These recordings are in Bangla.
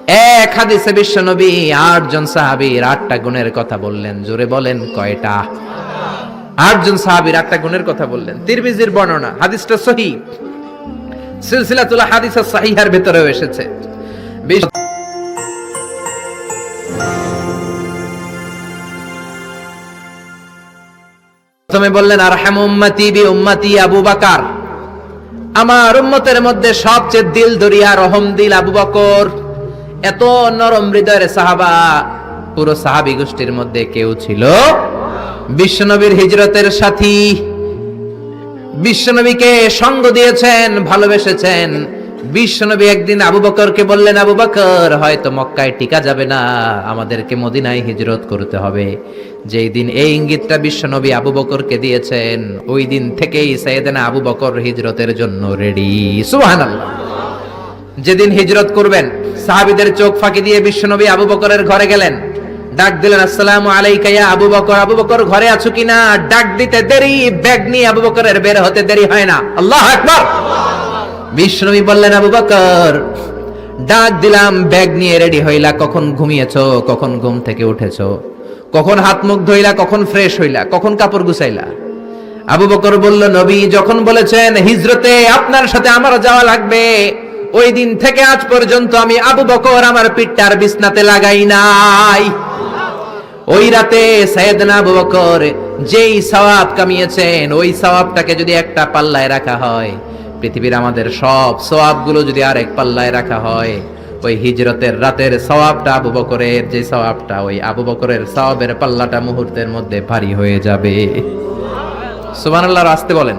এক হাদিসে বিশ্বনবী ৮ জন সাহাবীর ৮টা গুণের কথা বললেন। জোরে বলেন কয়টা? ৮ জন সাহাবীর ৮টা গুণের কথা বললেন। তিরমিজির বর্ণনা, হাদিসটা সহিহ, সিলসিলাতুল হাদিস সাহিহার ভিতরেও এসেছে। প্রথমে বললেন আরহামু উম্মতি বি উম্মতি আবু বকর, আমার উম্মতের মধ্যে সবচেয়ে দিল দরিয়া রহম দিল আবু বকর। এত নরম হৃদয়ের সাহাবা পুরো সাহাবী গোষ্ঠীর মধ্যে কেউ ছিল? বিশ্বনবীর হিজরতের সাথী, বিশ্বনবীকে সঙ্গ দিয়েছেন, ভালোবেসেছেন। বিশ্বনবী একদিন আবু বকরকে বললেন, আবু বকর, হয়তো মক্কায় টিকা যাবে না, আমাদেরকে মদিনায় হিজরত করতে হবে। যেই দিন এই ইঙ্গিতটা বিশ্বনবী আবু বকরকে দিয়েছেন, ওই দিন থেকেই সাইয়েদনা আবু বকর হিজরতের জন্য রেডি। সুবহানাল্লাহ। যেদিন হিজরত করবেন, সাহাবীদের চোখ ফাঁকি দিয়ে বিশ্বনবী আবু বকরের ঘরে গেলেন, ডাক দিলেন, আসসালামু আলাইকা ইয়া আবু বকর। আবু বকর ঘরে আছো কিনা? ডাক দিতে দেরি, ব্যাগ নিয়ে আবু বকরের বের হতে দেরি হয় না। আল্লাহু আকবার। বিশ্বনবী বললেন, আবু বকর, ডাক দিলাম, ব্যাগ নিয়ে রেডি হইলা, কখন ঘুমিয়েছো, কখন ঘুম থেকে উঠেছো, কখন হাত মুখ ধুইলা, কখন ফ্রেশ হইলা, কখন কাপড় গুছাইলা? আবু বকর বলল, নবী যখন বলেছেন হিজরতে আপনার সাথে আমার যাওয়া লাগবে, ওই দিন থেকে আজ পর্যন্ত আমি আবু বকর আমার পিঠটার বিছনাতে লাগাই নাই। ওই রাতে সাইয়েদনা আবু বকর যেই সওয়াব কামিয়েছেন, ওই সওয়াবটাকে যদি একটা পাল্লায় রাখা হয়, পৃথিবীর আমাদের সব সওয়াবগুলো যদি আরেক পাল্লায় রাখা হয়, ওই হিজরতের রাতের সওয়াবটা আবু বকরের যে সওয়াবটা, ওই আবু বকরের সওয়াবের পাল্লাটা মুহূর্তের মধ্যে ভারী হয়ে যাবে। সুবহানাল্লাহ। আসতে বলেন।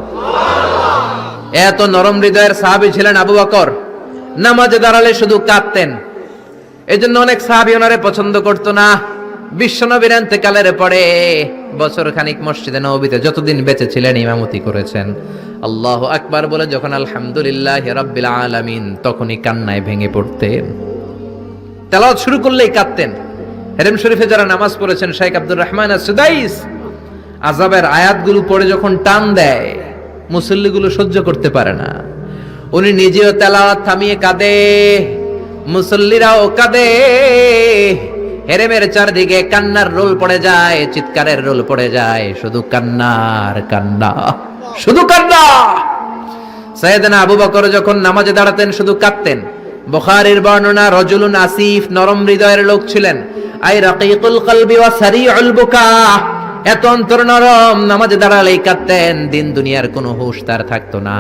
এত নরম হৃদয়ের সাহাবী ছিলেন আবু বকর। নামাজে দাঁড়ালে শুধু কাঁদতেন, এজন্য অনেক সাহাবী ওনারে পছন্দ করতো না। বিশ্বনবীর ইন্তেকালের পরে বছর খানিক মসজিদে নববীতে যতদিন বেঁচে ছিলেন ইমামতি করেছেন। আল্লাহু আকবার বলে যখন আলহামদুলিল্লাহি রাব্বিল আলামিন, তখনই কান্নায় ভেঙে পড়তেন। তেলাওয়াত শুরু করলেই কাঁদতেন। হেরেম শরীফে যারা নামাজ পড়েছেন, শেখ আব্দুর রহমান আস-সুদাইস আযাবের আয়াতগুলো পড়ে যখন টান দেয়, মুসল্লিগুলো সহ্য করতে পারে না। উনি নিজেও তেলাওয়াত থামিয়ে কাঁদে, মুসল্লিরাও কাঁদে। হেরেমের চারদিকে কান্নার রোল পড়ে যায়, চিৎকারের রোল পড়ে যায়, শুধু কান্নার কান্না, শুধু কান্না। সাইয়েদনা আবু বকর যখন নামাজে দাঁড়াতেন শুধু কাঁদতেন। বুখারীর বর্ণনা, রজুলুন আসিফ, নরম হৃদয়ের লোক ছিলেন। আই রাকিকুল কলবি ওয়া সারিউল বুকা, এত অন্তর নরম, নামাজে দাঁড়ালেই কাঁদতেন। দিন দুনিয়ার কোনো হুঁশ তার থাকতো না।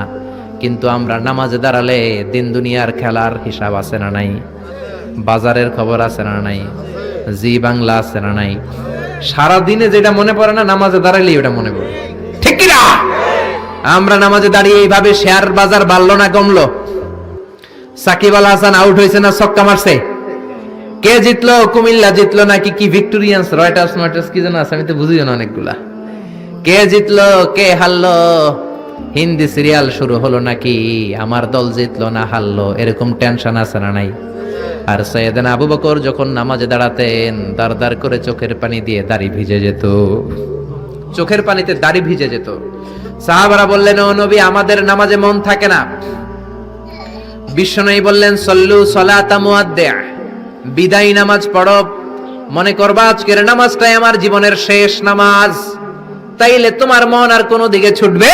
কিন্তু আমরা নামাজে দাঁড়ালে দিন দুনিয়ার খেলার হিসাব আছে না নাই? বাজারের খবর আছে না নাই? জি বাংলা আছে না নাই? সারা দিনে যেটা মনে পড়ে না, নামাজে দাঁড়ালেই ওটা মনে পড়ে। ঠিক কি না? আমরা নামাজে দাঁড়িয়ে এইভাবে শেয়ার বাজার বাড়লো না কমলো? সাকিব আল হাসান আউট হয়েছে না ছক্কা মারছে? কে জিতলো? কুমিল্লা জিতলো নাকি কি ভিক্টোরিয়ান্স, রয়টার্স মার্টার্স কি যেন আছে, আমি তো বুঝিও না অনেকগুলা। কে জিতলো কে হারলো? হিন্দি সিরিয়াল শুরু হলো নাকি আমার দল জিতলো না হারলো, এরকম টেনশন আছে না নাই? আর সাইয়েদনা আবু বকর যখন নামাজে দাঁড়াতেন, দাঁড় দাঁড় করে চোখের পানি দিয়ে দাড়ি ভিজে যেত, চোখের পানিতে দাড়ি ভিজে যেত। সাহাবারা বললেন, ও নবী, আমাদের নামাজে মন থাকে না। বিশ্বনবী বললেন, সল্লু সলাতা মুআদ্দিআ, বিদায়ী নামাজ পড়ো, মনে করবা আজকের নামাজটাই আমার জীবনের শেষ নামাজ, তাইলে তোমার মন আর কোনো দিকে ছুটবে।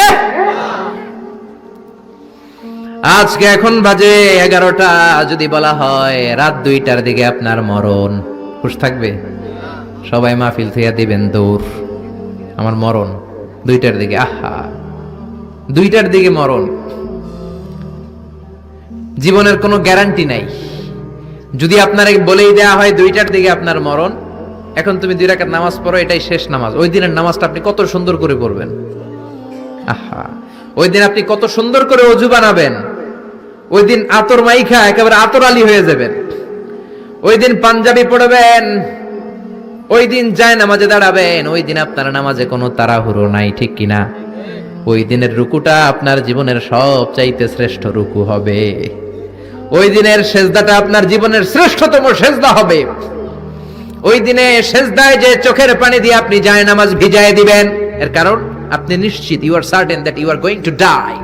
আজকে এখন বাজে 11টা, যদি বলা হয় রাত 2টার দিকে আপনার মরণ, খুশ থাকবে? সবাই মাহফিল থইয়া দিবেন দৌড়, আমার মরণ 2টার দিকে। আহা, 2টার দিকে মরণ। জীবনের কোনো গ্যারান্টি নাই। যদি আপনার বলেই দেয়া হয় 2টার দিকে আপনার মরণ, এখন তুমি 2 রাকাত নামাজ পড়ো, এটাই শেষ নামাজ, ওই দিনের নামাজটা আপনি কত সুন্দর করে পড়বেন। আহা, ওই দিন আপনি কত সুন্দর করে ওযু বানাবেন, ওই দিন আতর মাইখা একেবারে আতর আলী হয়ে যাবেন, ওই দিন পাঞ্জাবি পড়বেন, ওই দিন যায় নামাজে দাঁড়াবেন, ওই দিন আপনার নামাজে কোনো তাড়াহুড়ো নাই, ঠিক কিনা? ওই দিনের রুকুটা আপনার জীবনের সব চাইতে শ্রেষ্ঠ রুকু হবে। ওই দিনের সেজদাটা আপনার জীবনের শ্রেষ্ঠতম সেজদা হবে। ওই দিনে সেজদায় যে চোখের পানি দিয়ে আপনি যায় নামাজ ভিজায় দিবেন, এর কারণ আপনি নিশ্চিত, you are certain that you are going to die.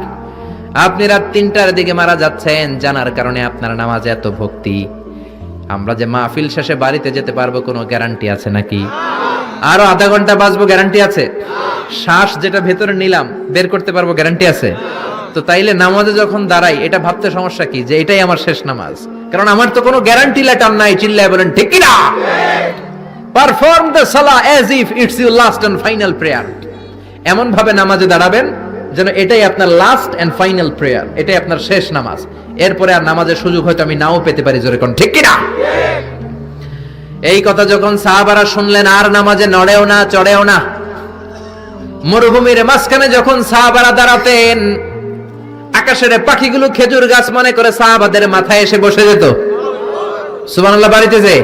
আপনি রাত 3টার দিকে মারা যাচ্ছেন জানার কারণে আপনার নামাজে এত ভক্তি। আমরা যে মাহফিল শেষে বাড়িতে যেতে পারবো কোনো গ্যারান্টি আছে নাকি? আরো আধা ঘন্টা বাঁচবো, গ্যারান্টি আছে? শ্বাস যেটা ভেতরে নিলাম বের করতে পারবো, গ্যারান্টি আছে? তো তাইলে নামাজে যখন দাঁড়াই এটা ভাবতে সমস্যা কি যে এটাই আমার শেষ নামাজ? কারণ আমার তো কোনো গ্যারান্টি লেটার নাই। চিল্লায় বলেন ঠিক কি না? Perform the salah as if it's your last and final prayer. এমন ভাবে নামাজে দাঁড়াবেন যেন এটাই আপনার লাস্ট এন্ড ফাইনাল প্রেয়ার, এটাই আপনার শেষ নামাজ। এরপরে আর নামাজের সুযোগ হয়তো আমি নাও পেতে পারি, জোরে কোন ঠিক কি না? এই কথা যখন সাহাবারা শুনলেন আর নামাজে নড়েও না চড়েও না। মরুভূমির মাঝখানে যখন সাহাবারা দাঁড়াতেন, আকাশের পাখিগুলো খেজুর গাছ মনে করে সাহাবাদের মাথায় এসে বসে যেত। সুবহানাল্লাহ, বাড়িতে যে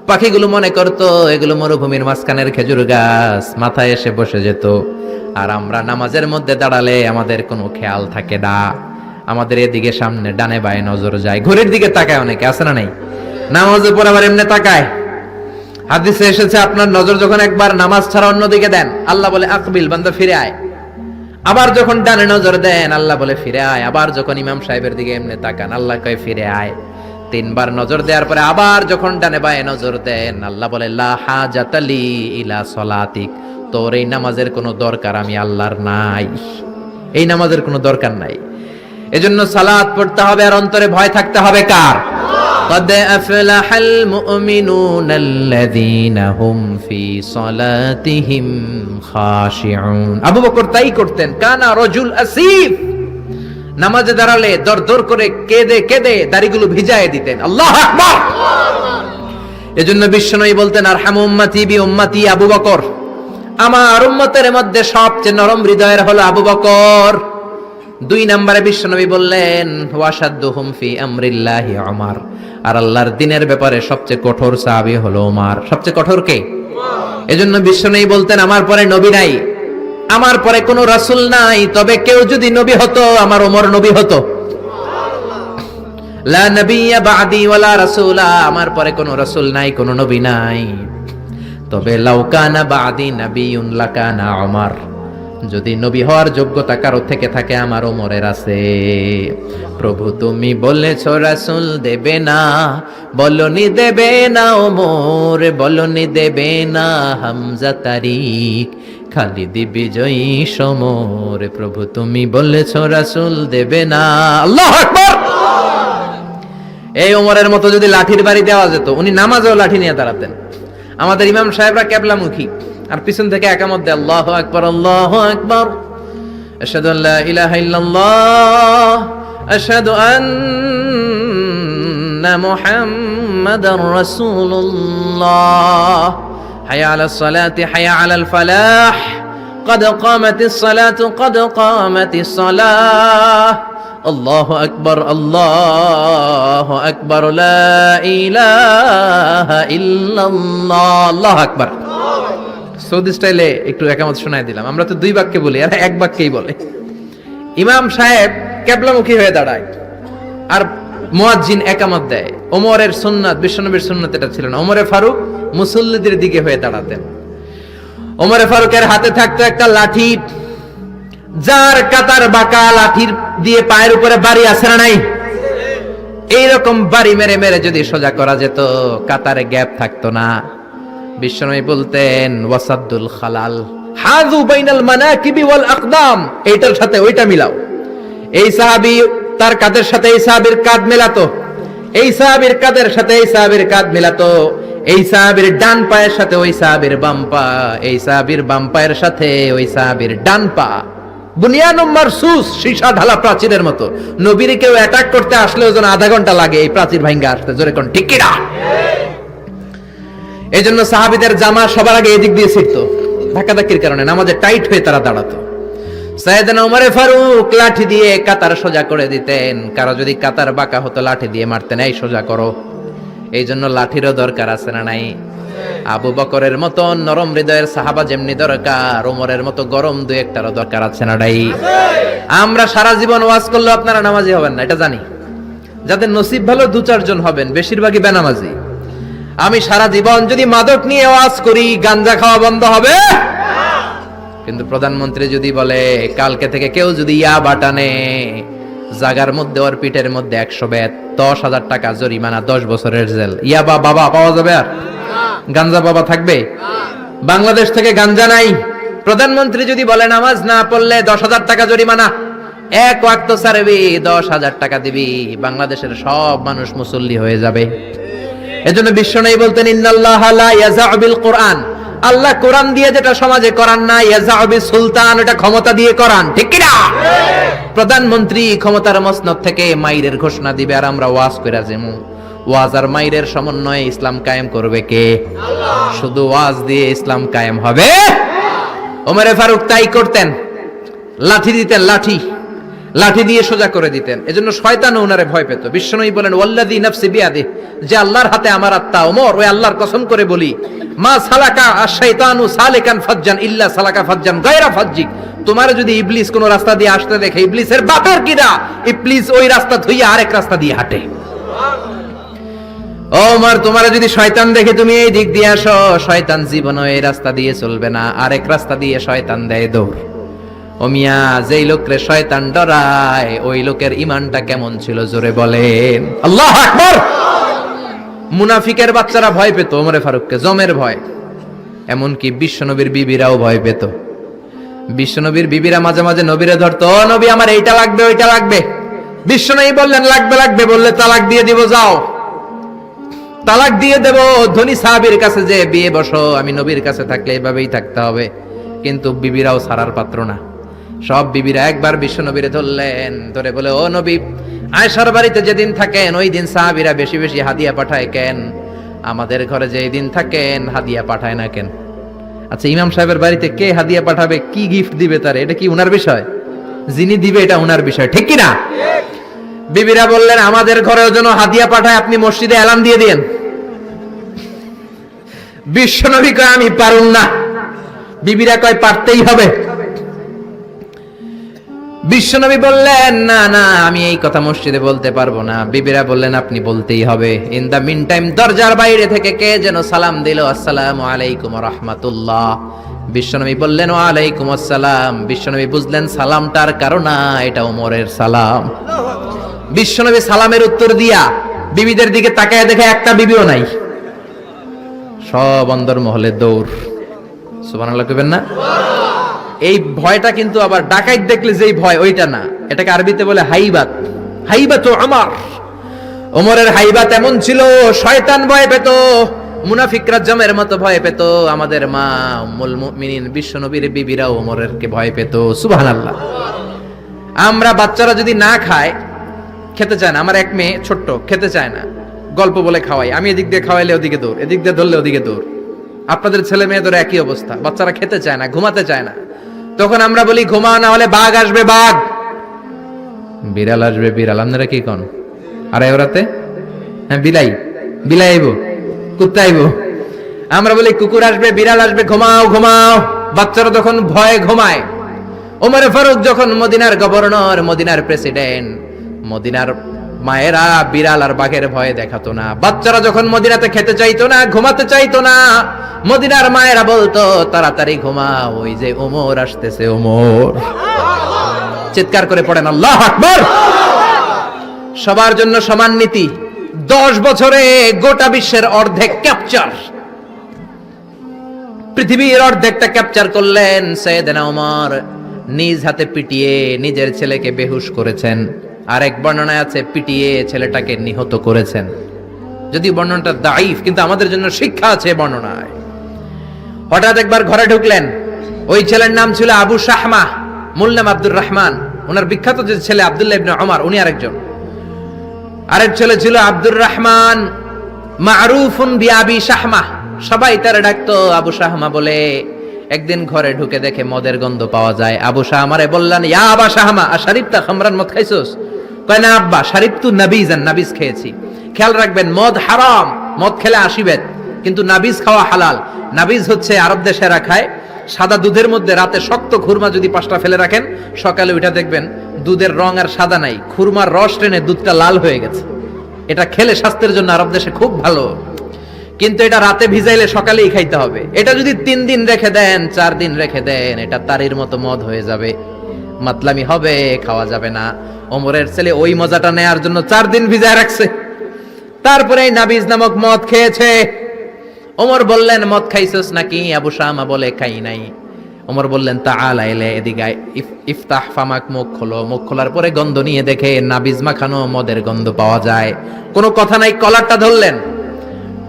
পাখিগুলো মনে করতো এগুলো মরুভূমির মাঝখানের খেজুর গাছ, মাথায় এসে বসে যেত। আর আমরা নামাজের মধ্যে দাঁড়ালে আমাদের কোনো খেয়াল থাকে না, আমাদের এদিকে সামনে ডানে বায়ে নজর যায়, ঘড়ির দিকে তাকায়, অনেকে আছে না নাই? নামাজের পর আবার এমনি তাকায়। হাদিসে এসেছে আপনার নজর যখন একবার নামাজ ছাড়া অন্যদিকে দেন, আল্লাহ বলে আকবিল, বান্দা ফিরে আয়। আবার যখন ডানে নজর দেন, আল্লাহ বলে ফিরে আয়। আবার যখন ইমাম সাহেবের দিকে এমনি তাকান, আল্লাহ কয় ফিরে আয়। তিনবার নজর দেওয়ার পরে আবার যখন ডানে বায়ে নজর দেন, আল্লাহ বলে লা হাজাতা লি ইলা সলাতিক, তোর এই নামাজের কোনো দরকার আমি আল্লাহর নাই, এই নামাজের কোনো দরকার নাই। এজন্য সালাত পড়তে হবে আর অন্তরে ভয় থাকতে হবে কার? قد أفلح المؤمنون الذين هم في صلاتهم خاشعون। আবু বকর তাই করতেন, কানা রজুল আসিফ, নামাজে দাঁড়ালে দরদর করে কেঁদে কেঁদে দাড়িগুলো ভিজায় দিতেন। আল্লাহু আকবার। এজন্য বিশ্বনবী বলতেন আরহামু উম্মতি বি উম্মতি আবু বকর, আমার উম্মতের মধ্যে সবচেয়ে নরম হৃদয়ের হলো আবু বকর। 2 নম্বরে বিশ্বনবী বললেন ওয়াশাদ্দুহুম ফি আমরিল্লাহি উমর, আর আল্লাহর দ্বীনের ব্যাপারে সবচেয়ে কঠোর সাহাবী হলো উমর। সবচেয়ে কঠোর কে? এজন্য বিশ্বনবী বলতেন আমার পরে নবী নাই, আমার পরে কোনো রাসূল নাই, তবে কেউ যদি নবী হতো আমার ওমর নবী হতো। লা নবিয়্যা বা'দি ওয়ালা রাসূলা, আমার পরে কোনো রাসূল নাই, কোনো নবী নাই, তবে লাউ কানা বা'দি নাবিয়্যুন লাকানা উমর, যদি নবী হওয়ার যোগ্যতা কারো থেকে থাকে আমার ওমরের আছে। প্রভু তুমি বলেছ রাসূল দেবে না, বলনি দেবে না ওমর, বলনি দেবে না হামজা তারিক, খালিদ বিজয়ী সমর। প্রভু তুমি বলেছ রাসূল দেবে না। আল্লাহু আকবার। এই ওমরের মতো যদি লাঠির বাড়ি দেওয়া যেত, উনি নামাজেও লাঠি নিয়ে দাঁড়াতেন। আমাদের ইমাম সাহেবরা কেবলামুখী, আর পিছন থেকে একামত দেয় আল্লাহু আকবার, আল্লাহু আকবার, আশহাদু আল্লা ইলাহা ইল্লাল্লাহ, আশহাদু আন্না মুহাম্মাদার রাসূলুল্লাহ, হাইয়া আলাস সালাতি হাইয়া আলাল ফালাহ, قد قامت الصلاة قد قامت الصلاة, আল্লাহু আকবার, আল্লাহু আকবার, লা ইলাহা ইল্লাল্লাহ, আল্লাহু আকবার। সৌদি স্টাইলে একটু একামত শোনায় দিলাম। আমরা তো 2 বাক্যে বলি, আর 1 বাক্যেই বলে। ইমাম সাহেব কিবলামুখী হয়ে দাঁড়ায় আর মুয়াজ্জিন একামত দেয়। ওমরের সুন্নাত, বিশ্বনবীর সুন্নাত এটা ছিল না। ওমরে ফারুক মুসল্লিদের দিকে হয়ে দাঁড়াতেন। ওমরে ফারুকের হাতে থাকতো একটা লাঠি, যার কাতার বাঁকা, লাঠির দিয়ে পায়ের উপরে বাড়ি আছে না নাই? এইরকম বাড়ি মেরে মেরে যদি সোজা করা যেত, কাতারে গ্যাপ থাকতো না। বিশ্বনবী বলতেন ওয়াসাদুল খালাল, হাযু বাইনাল মানাকিবি ওয়াল আকদাম, এইটার সাথে ওইটা মিলাও। এই সাহাবী তার কাঁধের সাথে এই সাহাবীর কাঁধ মেলাতো, এই সাহাবীর কাঁধের সাথে এই সাহাবীর কাঁধ মেলাতো, এই সাহাবীর ডান পায়ের সাথে ওই সাহাবীর বাম পা, এই সাহাবীর বাম পায়ের সাথে ওই সাহাবীর ডান পা। বুনিয়ানুম মারসুস, সীসা ঢালা প্রাচীরের মতো। নবীর কেউ অ্যাটাক করতে আসলেও যেন আধা ঘন্টা লাগে এই প্রাচীর ভাঙ্গা আসতে, জোরে কোন ঠিক কি না? এই জন্য সাহাবীদের জামা সবার আগে এদিক দিয়ে ছিটতো, ধাক্কাধাক্কির কারণে নামাজে টাইট হয়ে তারা দাঁড়াতো। সাইয়েদনা ওমরে ফারুক লাঠি দিয়ে কাতার সোজা করে দিতেন। কারো যদি কাতার বাঁকা হতো লাঠি দিয়ে মারতেন, এই সোজা করো। এই জন্য লাঠিরও দরকার আছে না নাই? আবু বকরের মতো নরম হৃদয়ের সাহাবা যেমনি দরকার, ওমরের মতো গরম 2-1টারও দরকার আছে না নাই? আমরা সারা জীবন ওয়াজ করলে আপনারা নামাজি হবেন না, এটা জানি। যাদের নসিব ভালো 2-4 জন হবেন, বেশিরভাগই বেনামাজি। আমি সারা জীবন যদি মাদক নিয়ে ওয়াজ করি, গাঞ্জা খাওয়া বন্ধ হবে? কিন্তু প্রধানমন্ত্রী যদি বলে কালকে থেকে কেউ যদি ইয়া বাটানে, জাগার মধ্যে ওর পিঠের মধ্যে 100 বেত, 10,000 টাকা জরিমানা, 10 বছরের জেল। ইয়াবা বাবা পাওয়া যাবে? আর গাঞ্জা বাবা থাকবে? বাংলাদেশ থেকে গাঞ্জা নাই। প্রধানমন্ত্রী যদি বলে নামাজ না পড়লে 10,000 টাকা জরিমানা, এক ওয়াক্ত সারবি 10,000 টাকা দিবি, বাংলাদেশের সব মানুষ মুসল্লি হয়ে যাবে। এজন্য বিশ্বনবী বলতেন ইন্নাল্লাহা লা ইয়াযাউ বিল কুরআন, আল্লাহ কোরআন দিয়ে যেটা সমাজে করান না, ইয়াযাউ বিস সুলতান, এটা ক্ষমতা দিয়ে করান। ঠিক কি না? প্রধানমন্ত্রী ক্ষমতার মসনদ থেকে মাইরের ঘোষণা দিবে আর আমরা ওয়াজ কইরা যামু। ওয়াজ আর মাইরের সমন্বয়ে ইসলাম কায়েম করবে কে? আল্লাহ। শুধু ওয়াজ দিয়ে ইসলাম কায়েম হবে? ওমরে ফারুক তাই করতেন, লাঠি দিতেন, লাঠি দিয়ে সোজা করে দিতেন। এজন্য শয়তান ওনারে ভয় পেত। বিশ্বনবী বলেন ওয়াল্লাযী নাফসি বিয়াদিহি, যে আল্লাহর হাতে আমার আত্মা, ওমর ওই আল্লাহর কসম করে বলি, মা সালাকা আশ-শাইতানু সালিকান ফাজ্জান ইল্লা সালাকা ফাজ্জান গায়রা ফাজ্জিক, তোমার যদি ইবলিস কোন রাস্তা দিয়ে আসতে দেখে, ইবলিসের বাপের কিনা, ইবলিস ওই রাস্তা ধুইয়া আরেক রাস্তা দিয়ে হাঁটে। ওমর তোমার যদি শয়তান দেখে তুমি এই দিক দিয়ে আসো, শয়তান জীবনও এই রাস্তা দিয়ে চলবে না, আরেক রাস্তা দিয়ে শয়তান দেয় দৌড়। ও মিয়া, যেই লোকরে শয়তান ডরায় ওই লোকের ঈমানটা কেমন ছিল জোরে বলেন আল্লাহু আকবার। মুনাফিকের বাচ্চারা ভয় পেত ওমরে ফারুককে, জমের ভয়। এমনকি বিশ্বনবীর বিবিরাও ভয় পেত। বিশ্বনবীর বিবিরা মাঝে মাঝে নবীরে ধরতো, ও নবী আমার এইটা লাগবে ওইটা লাগবে। বিশ্বনবী বললেন লাগবে বললে তালাক দিয়ে দিব, যাও তালাক দিয়ে দেব। ধনী সাহাবীর কাছে যে বিয়ে বসো, আমি নবীর কাছে থাকলে এভাবেই থাকতে হবে। কিন্তু বিবিরাও ছাড়ার পাত্র না। সব বিবিরা একবার বিশ্বনবীরে ধরলেন, ধরে বলে, ও নবী, আয়েশার বাড়িতে যেদিন থাকেন ওই দিন সাহাবীরা বেশি বেশি হাদিয়া পাঠায় কেন? আমাদের ঘরে যেই দিন থাকেন হাদিয়া পাঠায় না কেন? আচ্ছা, ইমাম সাহেবের বাড়িতে কে হাদিয়া পাঠাবে, কি গিফট দিবে তার, এটা কি উনার বিষয়? যিনি দিবে এটা উনার বিষয়, ঠিক কি না? বিবিরা বললেন আমাদের ঘরেও যেন হাদিয়া পাঠায়, আপনি মসজিদে এলান দিয়ে দিয়েন। বিশ্বনবী কয় আমি পারুম না, বিবিরা কয় পারতেই হবে। বিশ্বনবী বললেন না না, আমি এই কথা মসজিদে বলতে পারবো না। বিবিরা বললেন আপনি বলতেই হবে। ইন দা মিন টাইম দরজার বাইরে থেকে কে যেন সালাম দিল, আসসালামু আলাইকুম ওয়া রাহমাতুল্লাহ। বিশ্বনবী বললেন ওয়া আলাইকুম আসসালাম। বিশ্বনবী বুঝলেন সালামটার কারণ না, এটা ওমরের সালাম। বিশ্বনবী সালামের উত্তর দিয়া বিবিদের দিকে তাকায় দেখে একটা বিবিও নাই, সব অন্দরমহলে দৌড়। সুবহানাল্লাহ কইবেন না? এই ভয়টা কিন্তু আবার ডাকাইত দেখলে যেই ভয় ওইটা না, এটাকে আরবিতে বলে হাইবাত। হাইবাত ওমর, ওমরের হাইবাত এমন ছিল, শয়তান ভয় পেত, মুনাফিকরা জমের মতো ভয় পেত। আমাদের মা উম্মুল মুমিনিন বিশ্বনবীর বিবিরাও ওমরের কে ভয় পেত। সুবহানাল্লাহ। আমরা বাচ্চারা যদি না খায়, খেতে চায় না, আমার এক মেয়ে ছোট্ট খেতে চায় না, গল্প বলে খাওয়াই, আমি এদিক দিয়ে খাওয়াইলে ওদিকে দৌড়, এদিক দিয়ে ধরলে ওদিকে দৌড়। আপনাদের ছেলে মেয়েদের একই অবস্থা, বাচ্চারা খেতে চায় না, ঘুমাতে চায় না। তখন আমরা বলি ঘুমাও না হলে বাঘ আসবে, বাঘ, বিড়াল আসবে, বিড়াল। আপনারা কি কোন? আর ওরাতে হ্যাঁ বিলাই, বিলাই আইব, কুত্তা আইব। আমরা বলি কুকুর আসবে, বিড়াল আসবে, ঘুমাও ঘুমাও। বাচ্চারা তখন ভয়ে ঘুমায়। ওমর ফারুক যখন মদিনার গভর্নর, মদিনার প্রেসিডেন্ট, মদিনার মায়েরা বিড়াল আর বাঘের ভয়ে দেখাতো না। বাচ্চারা যখন মদিনাতে খেতে চাইতো না, ঘুমাতে চাইতো না, মদিনার মায়েরা বলতো তাড়াতাড়ি ঘুমাও, ওই যে ওমর আসতেছে, ওমর। চিৎকার করে পড়েন আল্লাহু আকবার। সবার জন্য সমান নীতি। 10 বছরে গোটা বিশ্বের অর্ধেক ক্যাপচার, পৃথিবীর অর্ধেকটা ক্যাপচার করলেন সাইয়েদনা ওমর। নিজ হাতে পিটিয়ে নিজের ছেলেকে বেহুশ করেছেন। আরেক বর্ণনায় আছে পিটিয়ে ছেলেটাকে নিহত করেছেন। যদি বর্ণনাটা দাইফ, কিন্তু আমাদের জন্য শিক্ষা আছে বর্ণনায়। হঠাৎ একবার ঘরে ঢুকলেন, ওই ছেলের নাম ছিল আবু শাহমা, মূল নাম আব্দুর রহমান। ওনার বিখ্যাত যে ছেলে আব্দুল্লাহ ইবনে ওমর, উনি আরেকজন। আরেক ছেলে ছিল আব্দুর রহমান মারুফুন বিআবি শাহমা, সবাই তার ডাকতো আবু শাহমা বলে। একদিন ঘরে ঢুকে দেখে মদের গন্ধ পাওয়া যায়। আবু শাহমারে বললেন ইয়া আবা শাহমা আশারিবতা খামরান, মদ খাইছস? কয় না আব্বা, শারিবতু নাবিজান, নাবিজ খেয়েছি। খেয়াল রাখবেন মদ হারাম, মদ খেলে আসিবেত, কিন্তু নাবিজ খাওয়া হালাল। নাবিজ হচ্ছে আরব দেশেরা খায়, সাদা দুধের মধ্যে রাতে শক্ত খুরমা যদি 5টা ফেলে রাখেন, সকালে ওইটা দেখবেন দুধের রং আর সাদা নাই, খুরমার রস টেনে দুধটা লাল হয়ে গেছে। এটা খেলে স্বাস্থ্যের জন্য আরব দেশে খুব ভালো, কিন্তু এটা রাতে ভিজাইলে সকালেই খাইতে হবে। এটা যদি 3 দিন রেখে দেন, 4 দিন রেখে দেন, এটা তারির মতো মদ হয়ে যাবে। মাতলামি হবে, খাওয়া যাবে না। ওমরের ছেলে ওই মজাটা নেয়ার জন্য 4 দিন ভিজায় রাখছে, তারপরে নাবিজ নামক মদ খেয়েছে। ওমর বললেন, মদ খাইছস নাকি? আবু শামা বলে, খাই নাই। ওমর বললেন, তাআলা ইলে, এদিকে আয়, ইফতাহ ফামাক, মুখ খোলো। মুখ খোলার পরে গন্ধ নিয়ে দেখে নাবিজ মাখানো মদের গন্ধ পাওয়া যায়। কোনো কথা নাই, কলারটা ধরলেন,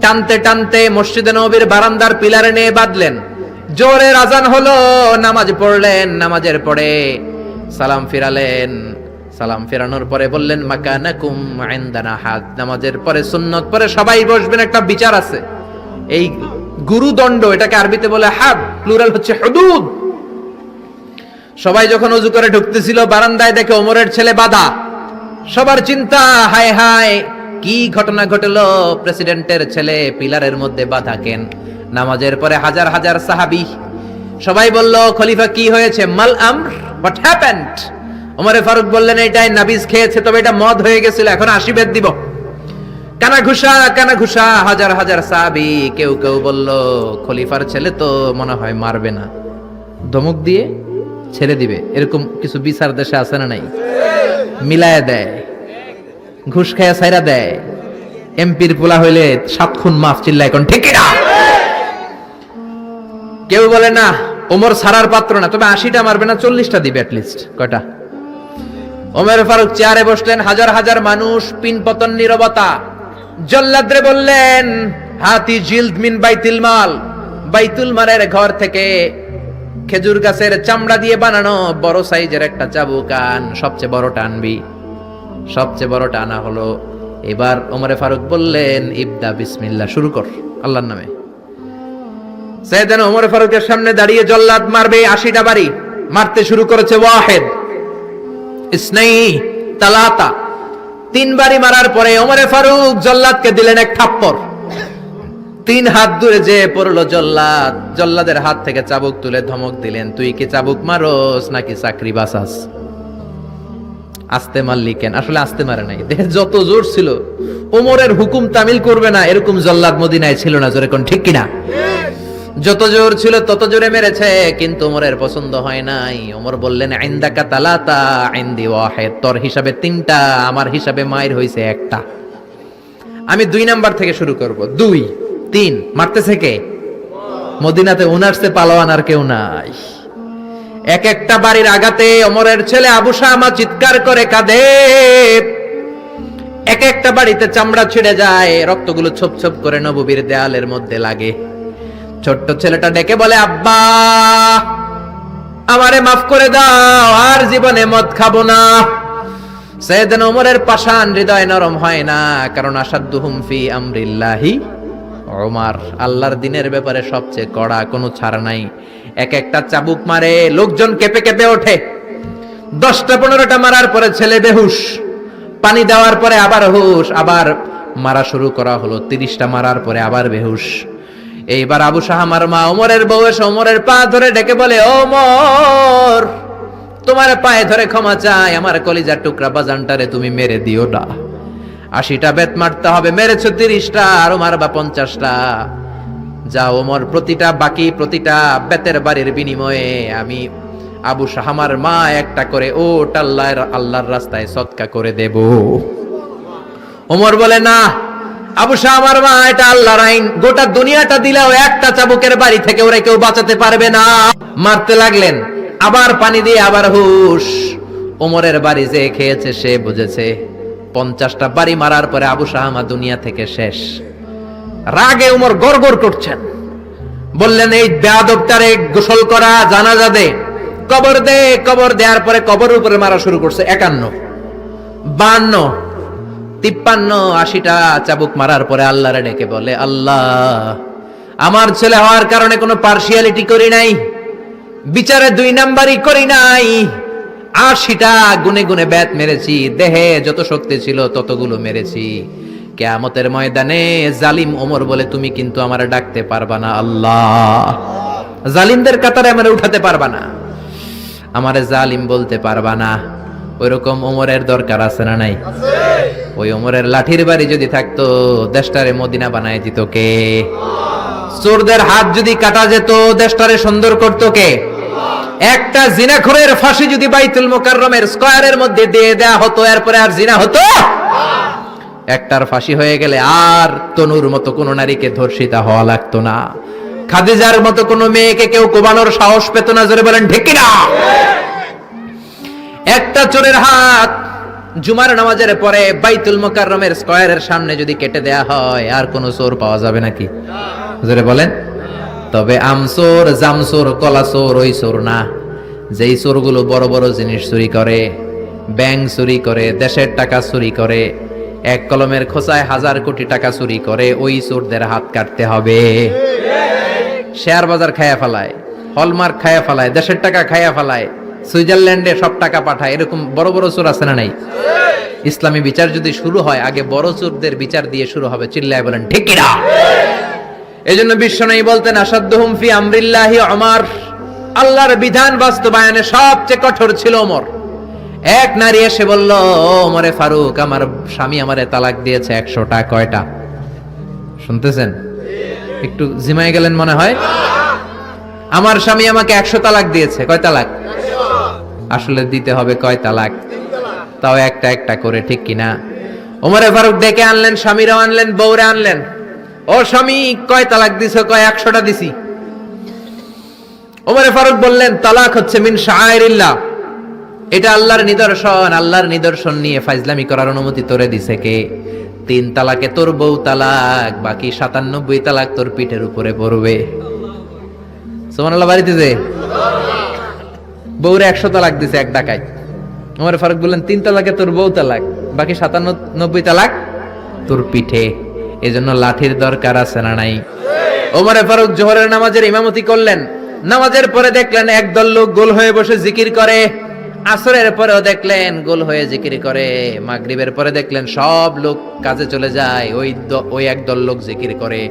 টানতে টানতে মসজিদে নববীর বারান্দার পিলারে নিয়ে বাঁধলেন। জোরে আযান হলো, নামাজ পড়লেন। নামাজের পরে সালাম ফিরালেন। সালাম ফেরানোর পরে বললেন, মাকানাকুম ইনদানা হাদ। নামাজের পরে সুন্নত পরে সবাই বসবেন, একটা বিচার আছে। এই গুরুদণ্ড, এটাকে আরবিতে বলে হাদ, প্লুরাল হচ্ছে হুদুদ। সবাই যখন ওযু করে ঢুকতেছিল, বারান্দায় দেখে ওমরের ছেলে বাধা। সবার চিন্তা, হায় হায় কি ঘটনা ঘটলো, প্রেসিডেন্টের ছেলে পিলারের মধ্যে বাধা কেন? নামাজের পরে হাজার হাজার সাহাবী সবাই বলল, খলিফা কি হয়েছে? মাল আমর, হোয়াট হ্যাপেন্ড? ওমরে ফারুক বললেন, এটাই নাবিজ খেয়েছে, তবে এটা মদ হয়ে গেছিল, এখন 80 বেদ দিব। কানা ঘুষা, হাজার হাজার সাহাবী। কেউ কেউ বলল, খলিফার ছেলে তো মনে হয় মারবে না, ধমক দিয়ে ছেড়ে দিবে। এরকম কিছু বিচার দেশে আছে না নাই? মিলায় দেয়, ঘুষ খায়া ছাইরা দেয়। এমপির পোলা হইলে 7 খুন মাফ, চিল্লা এখন ঠিক না? কেউ বলে না, ওমর সারার পাত্র না, তবে 80টা মারবে না, 40টা দিবে অ্যাটলিস্ট। কয়টা? ওমর ফারুক চেয়ারে বসলেন, হাজার হাজার মানুষ, পিনপতন, নীরবতা। জল্লাদরে বললেন, হাতি জিলদ মিন বাইতুল মাল, বাইতুল মালের ঘর থেকে খেজুর গাছের চামড়া দিয়ে বানানো বড় সাইজের একটা চাবুক আন, সবচেয়ে বড়টা আনবি। সবচেয়ে বড়টা আনা হলো। এবার ওমরে ফারুক বললেন, ইবদা বিসমিল্লাহ, শুরু কর আল্লাহর নামে। সাইয়েদনা ওমর ফারুকের সামনে দাঁড়িয়ে জল্লাদ মারবে 80টা বাড়ি। মারতে শুরু করেছে, ওয়াহিদ, ইসনাই, তালাতা, 3 বাড়ি মারার পরে ওমরে ফারুক জল্লাদকে দিলেন এক থাপ্পড়। 3 হাত দূরে যে পড়লো জল্লাদ। জল্লাদের হাত থেকে চাবুক তুলে ধমক দিলেন, তুই কি চাবুক মারোস নাকি চাকরি বাঁচাস? আস্তে মারলি কেন? আসলে আস্তে মারে নাই, দেহে যত জোর ছিল, ওমরের হুকুম তামিল করবে না এরকম জল্লাদ মদিনায় ছিল না। জোরে কোন ঠিক কিনা? যত জোর ছিল তত জোরে মেরেছে, কিন্তু ওমরের পছন্দ হয় নাই। ওমর বললেন, ইনদাকা তালাতা ইনদি ওয়াহিদ, তোর হিসাবে 3টা, আমার হিসাবে মায়ের হইছে 1টা। আমি 2 নাম্বার থেকে শুরু করব। 2, 3। মারতেছে কে? মদিনাতে উনারসে পালোয়ান আর কেউ নাই। এক একটা বাড়ির আঘাতে ওমরের ছেলে আবু শামা চিৎকার করে কাঁদে। এক একটা বাড়িতে চামড়া ছিঁড়ে যায়, রক্তগুলো ছোপ ছোপ করে নববীর দেয়ালের মধ্যে লাগে। ছোট্ট ছেলেটা ডেকে বলে, আব্বা আমারে মাফ করে দাও, আর জীবনে মদ খাবো না। সাইয়েদনা ওমরের পাষাণ হৃদয় নরম হয় না, কারণ আসাদ্দুহুম ফি আমরিল্লাহি ওমর, আল্লাহর দিনের ব্যাপারে সবচেয়ে কড়া, কোনো ছাড় নাই। এক একটা চাবুক মারে, লোকজন কেঁপে কেঁপে ওঠে। 10টা 15টা মারার পরে ছেলে বেহুশ, পানি দেওয়ার পরে আবার হুশ, আবার মারা শুরু করা হলো। 30টা মারার পরে আবার বেহুশ। এইবার আবু শাহামার মা ওমরের বউ এসে ওমরের পা ধরে ডেকে বলে, ওমর তোমার পায়ে ধরে ক্ষমা চাই, আমার কলিজার টুকরা বাজানটারে তুমি মেরে দিও না। 80টা বেত মারতে হবে, মেরেছো 30টা, আরো মারবা 50টা। যা ওমর, প্রতিটা বেতের বাড়ির বিনিময়ে আমি আবু শাহামার মা একটা করে ওট আল্লাহর রাস্তায় সদকা করে দেব। ওমর বলে, না আবু শাহামার মা, এটা আল্লাহর আইন, গোটা দুনিয়াটা দিলেও একটা চাবুকের বাড়ি থেকে ওরা কেউ বাঁচাতে পারবে না। মারতে লাগলেন, আবার পানি দিয়ে আবার হুশ। ওমরের বাড়ি যে খেয়েছে সে বুঝেছে। 50টা বাড়ি মারার পরে আবু শাহামা দুনিয়া থেকে শেষ। রাগে ওমর গড়গড় করছেন, বললেন, এই বেয়াদবটারে গোসল করা, জানাজা দে, কবর দে। কবর দেওয়ার পরে কবরের উপরে মারা শুরু করছে। 51, 52, 53, 80টা চাবুক মারার পরে আল্লাহরে ডেকে বলে, আল্লাহ আমার ছেলে হওয়ার কারণে কোনো পার্সিয়ালিটি করি নাই, বিচারে 2 নাম্বারই করি নাই। 80টা গুনে গুনে বেত মেরেছি, দেহে যত শক্তি ছিল ততগুলো মেরেছি। কিয়ামতের ময়দানে জালিম ওমর বলে, তুমি কিন্তু আমারে ডাকতে পারবা না আল্লাহ, জালিমদের কাতারে আমারে উঠাতে পারবা না, আমারে জালিম বলতে পারবা না। ওইরকম ওমরের দরকার আছে না নাই? ওই ওমরের লাঠির বাড়ি যদি থাকতো, দেশটারে মদিনা বানায় দিত কে? চোরদের হাত যদি কাটা যেত, দেশটারে সুন্দর করতো কে? একটা জিনাখোরের ফাঁসি যদি বাইতুল মুকাররমের স্কয়ারের মধ্যে দিয়ে দেয়া হতো, এরপরে আর জিনা হতো? একটার ফাঁসি হয়ে গেলে আর তনুর মতো কোন নারীকে ধর্ষিতা হওয়া লাগতো না। খাদিজার মতো কোন মেয়েকে কেউ কোবানোর সাহস পেত না। জোরে বলেন ঠিক কিনা? একটা চোরের হাত জুমার নামাজের পরে বাইতুল মুকাররমের স্কয়ারের সামনে যদি কেটে দেয়া হয়, আর কোন চোর পাওয়া যাবে নাকি? জোরে বলেন। তবে আমচোর, জামচোর, কলাচোর ওই চোর না, যেই চোরগুলো বড় বড় জিনিস চুরি করে, ব্যাংক চুরি করে, দেশের টাকা চুরি করে, এক কলমের খোঁচায় 1000 কোটি টাকা চুরি করে, ওই চোরদের হাত কাটতে হবে। শেয়ার বাজার খায়া ফেলায়, হলমার্ক খায়া ফেলায়, দেশের টাকা খায়া ফেলায়, সুইজারল্যান্ডে সব টাকা পাঠায়, এরকম বড় বড় চোর আছে না নাই? ইসলামী বিচার যদি শুরু হয়, আগে বড় চোরদের বিচার দিয়ে শুরু হবে। চিল্লায় বলেন ঠিক কিনা? এজন্য বিশ্বনবী বলতেন, আসাদ্দুহুম ফি আমরিল্লাহি ওমর, আল্লাহর বিধান বাস্তবায়নে সবচেয়ে কঠোর ছিল ওমর। এক নারী এসে বলল, ওমরে ফারুক, আমার স্বামী আমারে তালাক দিয়েছে 100টা। কয়টা? শুনতেছেন? একটু জিমাই গেলেন মনে হয়। আমার স্বামী আমাকে 100 তালাক দিয়েছে। কয় তালাক? আসলে দিতে হবে কয় তালাক? তাও একটা একটা করে, ঠিক কিনা? ওমরে ফারুক ডেকে আনলেন, স্বামীরাও আনলেন, বউরে আনলেন। ও স্বামী, কয় তালাক দিছো? কয় 100টা দিছি। ওমরে ফারুক বললেন, তালাক হচ্ছে মিন শাআইরিল্লাহ, এটা আল্লাহর নিদর্শন। আল্লাহর নিদর্শন নিয়ে ফাইজলামি করার অনুমতি তোরে দিছে কে? 3 তালাকে তোর বউ তালাক, বাকি 97 তালাক তোর পিঠের উপরে পড়বে। সুবহানাল্লাহ। বাড়িতে যে বউরে 100 তালাক দিছে এক ডাকায়, ওমর ফারুক বললেন 3 তালাকে তোর বউ তালাক, বাকি 97 তালাক তোর পিঠে। এজন্য লাঠির দরকার আছে না নাই? ওমর ফারুক জোহরের নামাজের ইমামতি করলেন। নামাজের পরে দেখলেন একদল লোক গোল হয়ে বসে জিকির করে। আসরের পরেও দেখলেন গোল হয়ে জিকির করে। মাগরিবের পরে দেখলেন সব লোক কাজে চলে যায়, ওই একদল লোক জিকির করে।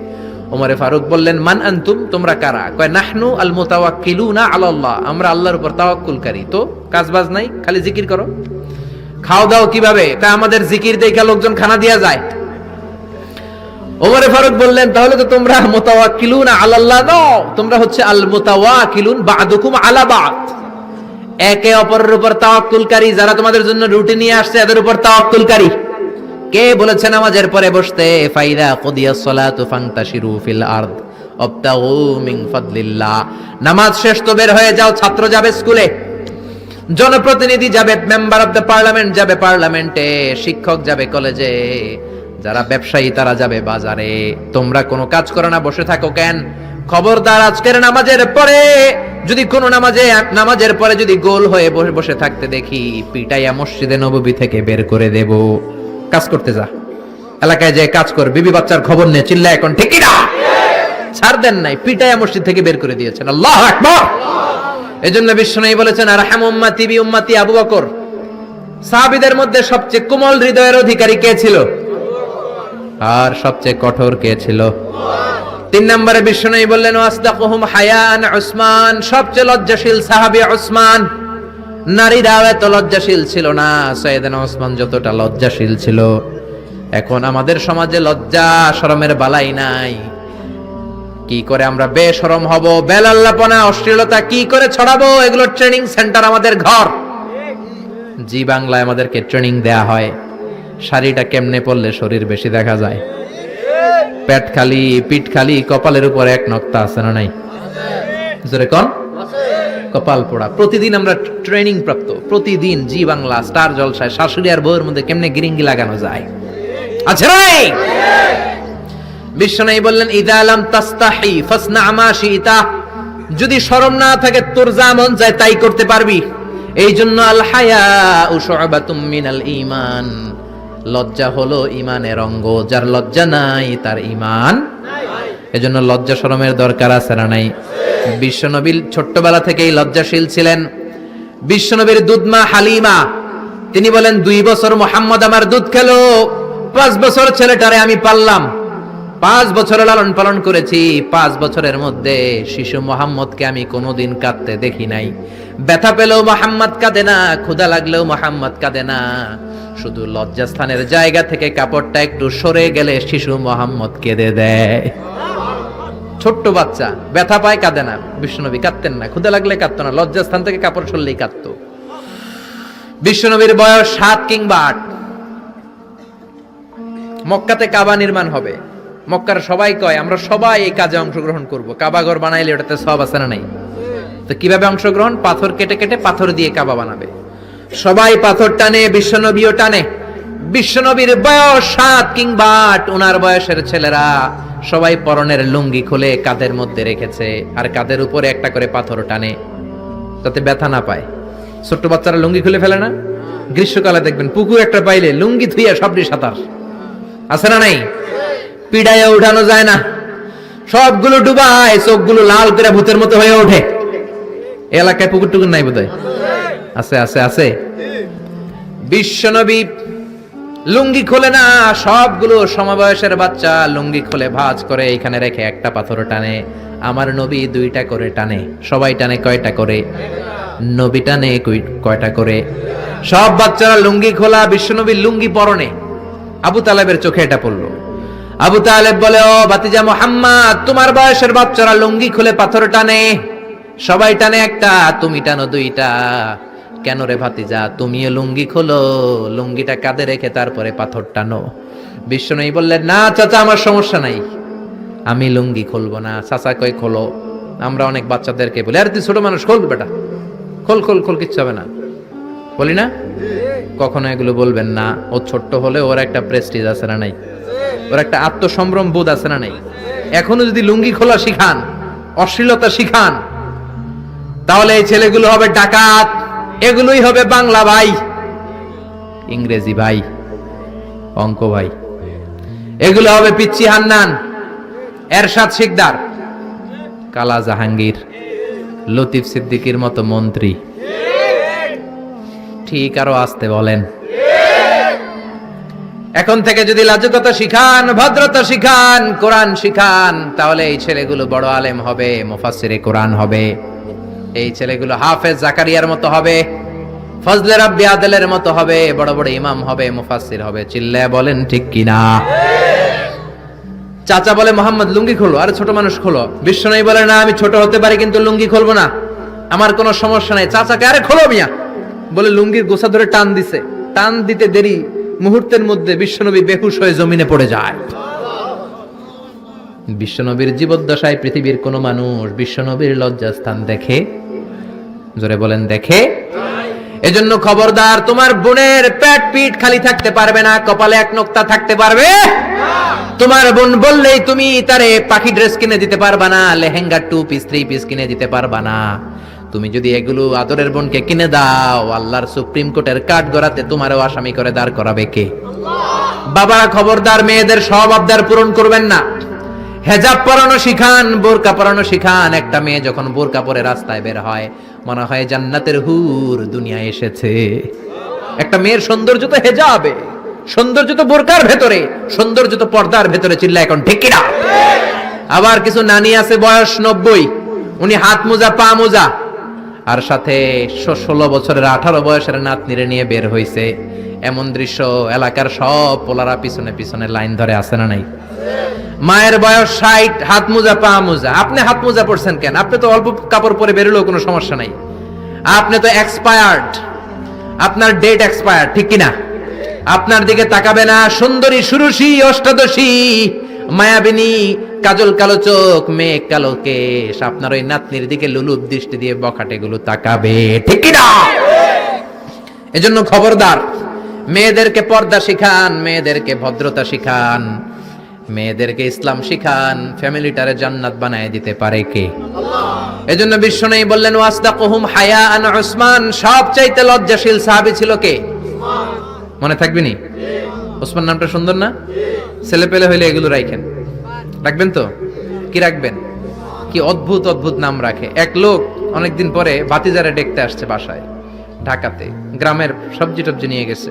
ওমরে ফারুক বললেন, মান আনতুম, তোমরা কারা? কয়, নাহনু আল মুতাওয়াক্কিলুনা আলাল্লাহ, আমরা আল্লাহর উপর তাওয়াক্কুলকারী। তো কাজ বাজ নাই, খালি জিকির করো। খাও দাও কিভাবে? কয়, আমাদের জিকির দেখে লোকজন খানা দিয়া যায়। ওমরে ফারুক বললেন, তাহলে তো তোমরা মুতাওয়াক্কিলুনা আলাল্লাহ নও, তোমরা হচ্ছে আল মুতাওয়াক্কিলুন বা'দুকুম আলা বা'দ, একে অপরের উপর তাওয়াক্কুলকারী। যারা তোমাদের জন্য রুটি নিয়ে আসছে এদের উপর তাওয়াক্কুলকারী। কে বলেছে নামাজের পরে বসতে? ফাইদা কুদিয়াস সালাতু ফান্তাশিরু ফিল আরদ ওয়াবতাগু মিন ফাদলিল্লাহ। নামাজ শেষ তো বের হয়ে যাও। ছাত্র যাবে স্কুলে, জনপ্রতিনিধি যাবে, মেম্বার অফ দ্য পার্লামেন্ট যাবে পার্লামেন্টে, শিক্ষক যাবে কলেজে, যারা ব্যবসায়ী তারা যাবে বাজারে। তোমরা কোনো কাজ করো না, বসে থাকো কেন? খবরদার, আজকের নামাজের পরে যদি কোনো নামাজের পরে যদি গোল হয়ে বসে থাকতে দেখি, পিটাইয়া মসজিদে নববী থেকে বের করে দেব। কাজ করতে যা, এলাকায় যে কাজ কর, বিবি বাচ্চার খবর নিয়ে চিল্লা এখন, ঠিক না? ছাড় দেন নাই, পিটাইয়া মসজিদ থেকে বের করে দিয়েছেন। আল্লাহু আকবার। এজন্য বিশ্বনবী বলেছেন, আরহামু উম্মতি বি উম্মতি আবু বকর। সাহাবীদের মধ্যে সবচেয়ে কোমল হৃদয়ের অধিকারী কে ছিল? আর সবচেয়ে কঠোর কে ছিল? 3 নম্বরে বিশ্বনবী বললেন, ওয়াসদাকুহুম হায়ান উসমান, সবচেয়ে লজ্জাশীল সাহাবী উসমান। নারীরাও এত লজ্জাশীল ছিল না, সাইয়েদনা উসমান যতটা লজ্জাশীল ছিল। এখন আমাদের সমাজে লজ্জা শরমের বালাই নাই। কি করে আমরা বেশরম হব, বেলাল্লাপনা, অশ্লীলতা কি করে ছড়াবো, এগুলোর ট্রেনিং সেন্টার আমাদের ঘর। জি বাংলায় আমাদেরকে ট্রেনিং দেয়া হয়, শাড়িটা কেমনে পরলে শরীর বেশি দেখা যায়, পেট খালি, পিঠ খালি, কপালের উপর এক নক্তা আছে না নাই? জোরে কোন? কপাল পোড়া। প্রতিদিন আমরা ট্রেনিং প্রাপ্ত, প্রতিদিন জি বাংলা স্টার জলসায় শাশুড়ি আর বউয়ের মধ্যে কেমনে গিরিঙ্গি লাগানো যায়। আচ্ছা নাই? বিশ্বনবী বললেন, ইদা লাম তাস্তাহি ফাসনা মা শিতা, যদি শরম না থাকে তোর যা মন চায় তাই করতে পারবি। এই জন্য আল হায়াউ শু'বাতুম মিনাল ঈমান, লজ্জা হলো ঈমানের অঙ্গ। যার লজ্জা নাই তার ঈমান নাই। এজন্য লজ্জা শরমের দরকার আছে না নাই? বিশ্বনবী ছোট্টবেলা থেকেই লজ্জাশীল ছিলেন। বিশ্বনবীর দুধমা হালিমা, তিনি বলেন, 2 বছর মুহাম্মদ আমার দুধ খেলো, 5 বছর ছেলেটারে আমি পাললাম, 5 বছর লালন পালন করেছি। 5 বছরের মধ্যে শিশু মুহাম্মদকে আমি কোনোদিন কাঁদতে দেখি নাই। ব্যথা পেলেও মুহাম্মদ কাঁদে না, ক্ষুধা লাগলেও মুহাম্মদ কাঁদে না। শুধু লজ্জাস্থানের জায়গা থেকে কাপড়টা একটু সরে গেলে শিশু মুহাম্মদ কেঁদে দেয়। ছোট্ট বাচ্চা ব্যথা পায়, কাঁদে না। বিশ্বনবী কাঁদতেন না, ক্ষুধা লাগলে কাঁদতো না, লজ্জাস্থান থেকে কাপড় সরলেই কাঁদতো। বিশ্বনবীর বয়স 7 কিংবা 8। মক্কাতে কাবা নির্মাণ হবে। মক্কার সবাই কয় আমরা সবাই এই কাজে অংশগ্রহণ করব। কাবা ঘর বানাইলে ওটাতে সওয়াব আছে না নাই? তো কিভাবে অংশগ্রহণ? পাথর কেটে কেটে পাথর দিয়ে কাবা বানাবে। সবাই পাথর টানে, বিশ্বনবীও টানে। বিশ্বনবীর বয়স 7 কিংবা 8। ওনার বয়সের ছেলেরা সবাই পরনের লুঙ্গি খুলে কাঁধের মধ্যে রেখেছে, আর কাঁধের উপরে একটা করে পাথর টানে যাতে ব্যথা না পায়। ছোট্ট বাচ্চারা লুঙ্গি খুলে ফেলে না? গ্রীষ্মকালে দেখবেন পুকুর একটা পাইলে লুঙ্গি ধুইয়া সবটি সাঁতার, আছে না নাই? পিড়াইয়া উঠানো যায় না, সবগুলো ডুবায়, চোখগুলো লাল করে ভূতের মতো হয়ে ওঠে। এলাকায় পুকুর টুকুর নাই বোধহয়? আছে আছে আছে। বিশ্বনবী লুঙ্গি খোলে না, সবগুলো সমবয়সের বাচ্চা লুঙ্গি খুলে ভাঁজ করে এখানে রেখে একটা পাথর টানে। আমার নবী 2টা করে টানে। সবাই টানে কয়টা করে? নবী টানে কয়টা করে? সব বাচ্চারা লুঙ্গি খোলা, বিশ্বনবীর লুঙ্গি পরনে। আবু তালেবের চোখে এটা পড়লো। আবু তালেব বলে, ও ভাতিজা মুহাম্মদ, তোমার বয়সের বাচ্চারা লুঙ্গি খুলে পাথর টানে, সবাই টানে একটা, তুমি টানো 2টা। কেন রে ভাতিজা, তুমিও লুঙ্গি খোলো, লুঙ্গিটা কাঁধে রেখে তারপরে পাথর টানো। বিশ্বনবী বললেন, না চাচা, আমার সমস্যা নাই, আমি লুঙ্গি খুলবো না। চাচা কই খোলো। আমরা অনেক বাচ্চাদেরকে বলি, আরে তুই ছোট মানুষ, খোল বেটা, খোল খোল খোল, কিচ্ছু হবে না, বলি না? কখনো এগুলো বলবেন না। ও ছোট্ট হলে ওর একটা প্রেস্টিজ আছে না নাই? ওর একটা আত্মসম্ভ্রম বোধ আছে না নাই? এখনো যদি লুঙ্গি খোলা শিখান, অশ্লীলতা শিখান, তাহলে এই ছেলেগুলো হবে ডাকাত, এগুলোই হবে বাংলা ভাই, ইংরেজি ভাই, অঙ্ক ভাই, এগুলো হবে পিচ্চি হান্নান, এরশাদ শিকদার, কালা জাহাঙ্গীর, লতিফ সিদ্দিকীর মতো মন্ত্রী। ঠিক, আরো আসতে বলেন। এখন থেকে যদি লাজুকতা শিখান, ভদ্রতা শিখান, কোরআন শিখান, তাহলে এই ছেলেগুলো বড় আলেম হবে, মুফাসসিরে কোরআন হবে। এই ছেলেগুলো হাফেজ জাকারিয়ার মতো হবে, ফজলে রাব্বি আদেলের মতো হবে, বড় বড় ইমাম হবে, মুফাসসির হবে। চিল্লায় বলেন ঠিক কিনা? চাচা বলে, মোহাম্মদ লুঙ্গি খোলো। আরে ছোট মানুষ খোলো। বিশ্বনবী বলে, না, আমি ছোট হতে পারি কিন্তু লুঙ্গি খুলবো না, আমার কোনো সমস্যা নাই। চাচাকে, আরে খোলো মিয়া, বলে লুঙ্গির গোছা ধরে টান দিছে। টান দিতে দেরি, মুহূর্তের মধ্যে বিশ্বনবী বেহুশ হয়ে জমিনে পড়ে যায়। বিশ্বনবীর জীবদ্দশায় পৃথিবীর কোন মানুষ বিশ্বনবীর লজ্জাস্থান দেখে? জোরে বলেন, দেখে? এজন্য খবরদার, তোমার বোনের পেট পিঠ খালি থাকতে পারবে না, কপালে এক নোক্তা থাকতে পারবে। তোমার বোন বললেই তুমি তারে পাখি ড্রেস কিনে দিতে পারবা না, লেহেঙ্গা 2 পিস 3 পিস কিনে দিতে পারবা না। তুমি যদি এগুলো আদরের বোনকে কিনে দাও, আল্লাহর সুপ্রিম কোর্টের কাঠ গড়াতে তোমারও আসামি করে দাঁড় করাবে কে? বাবা খবরদার, মেয়েদের সব আবদার পূরণ করবেন না। হেজাব পরানো শিখান, বোরকা পরানো শিখান। একটা মেয়ে যখন বোরকা পরে রাস্তায় বের হয়, মনে হয় জান্নাতের হুর দুনিয়ায় এসেছে। একটা মেয়ের সৌন্দর্য তো হেজাবে, সৌন্দর্য তো বোরকার ভেতরে, সৌন্দর্য তো পর্দার ভেতরে। চিল্লা এখন ঠিক কিনা? আবার কিছু নানি আছে বয়স 90, উনি হাত মোজা পা মোজা, আর সাথে 16 বছরের 18 বয়সের নাতনিরে নিয়ে বের হইছে। এমন দৃশ্য এলাকার সব পোলারা পিছনে পিছনে লাইন ধরে, আছে না নাই? মায়ের বয়স 60, হাত মোজা পা মোজা। আপনি হাত মোজা পরছেন কেন? আপনি তো অল্প কাপড় পরে বেরোলেও কোনো সমস্যা নাই। আপনি তো এক্সপায়ার্ড, আপনার ডেট এক্সপায়ার্ড, ঠিক কিনা? আপনার দিকে তাকাবে না সুন্দরী, সুরুষী, অষ্টাদশী, মায়াবিনী, কাজল কালো চোখ, মেঘ কালো কেশ, আপনার ওই নাতনির দিকে লুলুপ দৃষ্টি দিয়ে বখাটেগুলো তাকাবে, ঠিক কিনা? এজন্য খবরদার, মেয়েদেরকে পর্দা শিখান, মেয়েদেরকে ভদ্রতা শিখান, মেয়েদেরকে ইসলাম শিখান। ফ্যামিলিটারে জান্নাত বানায় দিতে পারে কে? এজন্য বিশ্বনবী বললেন, ওয়াসদাকুহুম হায়াআন উসমান, সবচাইতে লজ্জাশীল সাহাবী ছিল কে? মনে থাকবে নি? ওসমান নামটা সুন্দর না? ছেলে পেলে হইলে এগুলো রাখেন, রাখবেন তো? কি রাখবেন? কি অদ্ভুত অদ্ভুত নাম রাখে। এক লোক অনেকদিন পরে ভাতিজারে দেখতে আসছে বাসায়, ঢাকাতে, গ্রামের সবজি টবজি নিয়ে গেছে।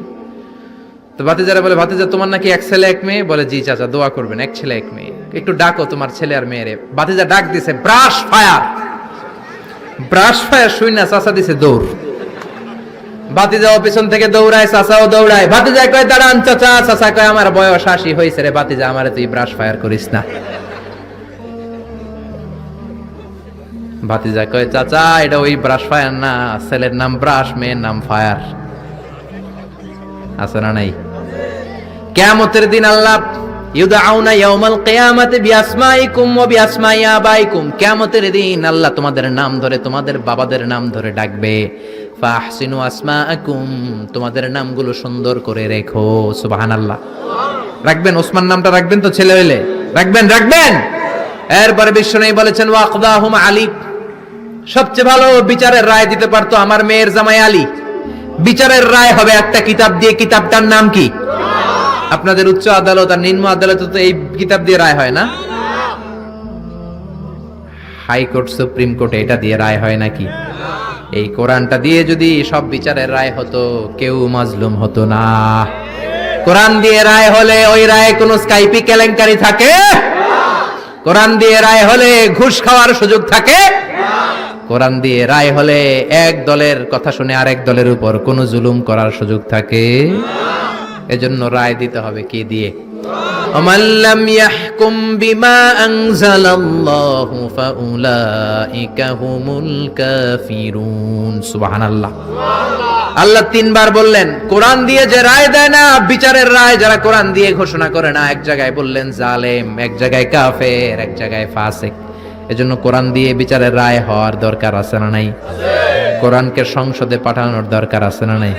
তো ভাতিজারা বলে, ভাতিজা তোমার নাকি এক ছেলে এক মেয়ে? বলে, জি চাচা, দোয়া করবেন, এক ছেলে এক মেয়ে, একটু ডাকো তোমার ছেলে আর মেয়েরে। ভাতিজা ডাক দিছে, ব্রাশ ফায়ার। ব্রাশ ফায়ার শুই না, চাচা দিছে দৌড়। ভাতিজাও পিছন থেকে দৌড়ায়, চাচাও দৌড়ায়। ভাতিজা কয়, দাঁড়ান চাচা। চাচা কয়, আমার বয়স 80 হয়েছে রে ভাতিজা, আমারে তুই ব্রাশ ফায়ার করিস না। ভাতিজা কয় চাচা এটা ওই ব্রাশ ফায়ার না, ছেলের নাম ব্রাশ, মেয়ের নাম ফায়ার। আছে না নাই? কিয়ামতের দিন আল্লাহ ইউদআউনা ইয়াউমাল কিয়ামাতি বিআসমাইকুম ওয়া বিআসমাই আবাইকুম, কিয়ামতের দিন আল্লাহ তোমাদের নাম ধরে, তোমাদের বাবাদের নাম ধরে ডাকবে। ফাহসিনু আসমাআকুম, তোমাদের নামগুলো সুন্দর করে রেখো। সুবহানাল্লাহ। রাখবেন, ওসমান নামটা রাখবেন তো, ছেলে হইলে রাখবেন, রাখবেন। এরপরে বিশ্বনবী বলেছেন ওয়াকদাহুম আলী, সবচেয়ে ভালো বিচারের রায় দিতে পারতো আমার মেয়ের জামাই আলী। বিচারের রায় হবে একটা কিতাব দিয়ে, কিতাবটার নাম কি? আপনাদের উচ্চ আদালত আর নিম্ন আদালতে তো এই কিতাব দিয়ে রায় হয় না? হাইকোর্ট, সুপ্রিম কোর্টে এটা দিয়ে রায় হয় নাকি? এই কোরআনটা দিয়ে যদি সব বিচারের রায় হতো, কেউ মাজলুম হতো না। কোরআন দিয়ে রায় হলে ওই রায়ে কোনো স্কাইপি কেলেঙ্কারি থাকে? কোরআন দিয়ে রায় হলে ঘুষ খাওয়ার সুযোগ থাকে? কোরআন দিয়ে রায় হলে এক দলের কথা শুনে আরেক দলের উপর কোনো জুলুম করার সুযোগ থাকে? এজন্য রায় দিতে হবে কি দিয়ে? ওমান লাম ইয়াহকুম বিমা আনজালাল্লাহু ফাউলাইকা হুমুল কাফিরুন। সুবহানাল্লাহ। আল্লাহ তিনবার বললেন কোরআন দিয়ে যে রায় দেয় না, বিচারের রায় যারা কোরআন দিয়ে ঘোষণা করে না, এক জায়গায় বললেন জালেম, এক জায়গায় কাফের, এক জায়গায় ফাসিক। এজন্য কোরআন দিয়ে বিচারের রায় হওয়ার দরকার আছে না নাই? কোরআনকে সংসদে পাঠানোর দরকার আছে না নাই?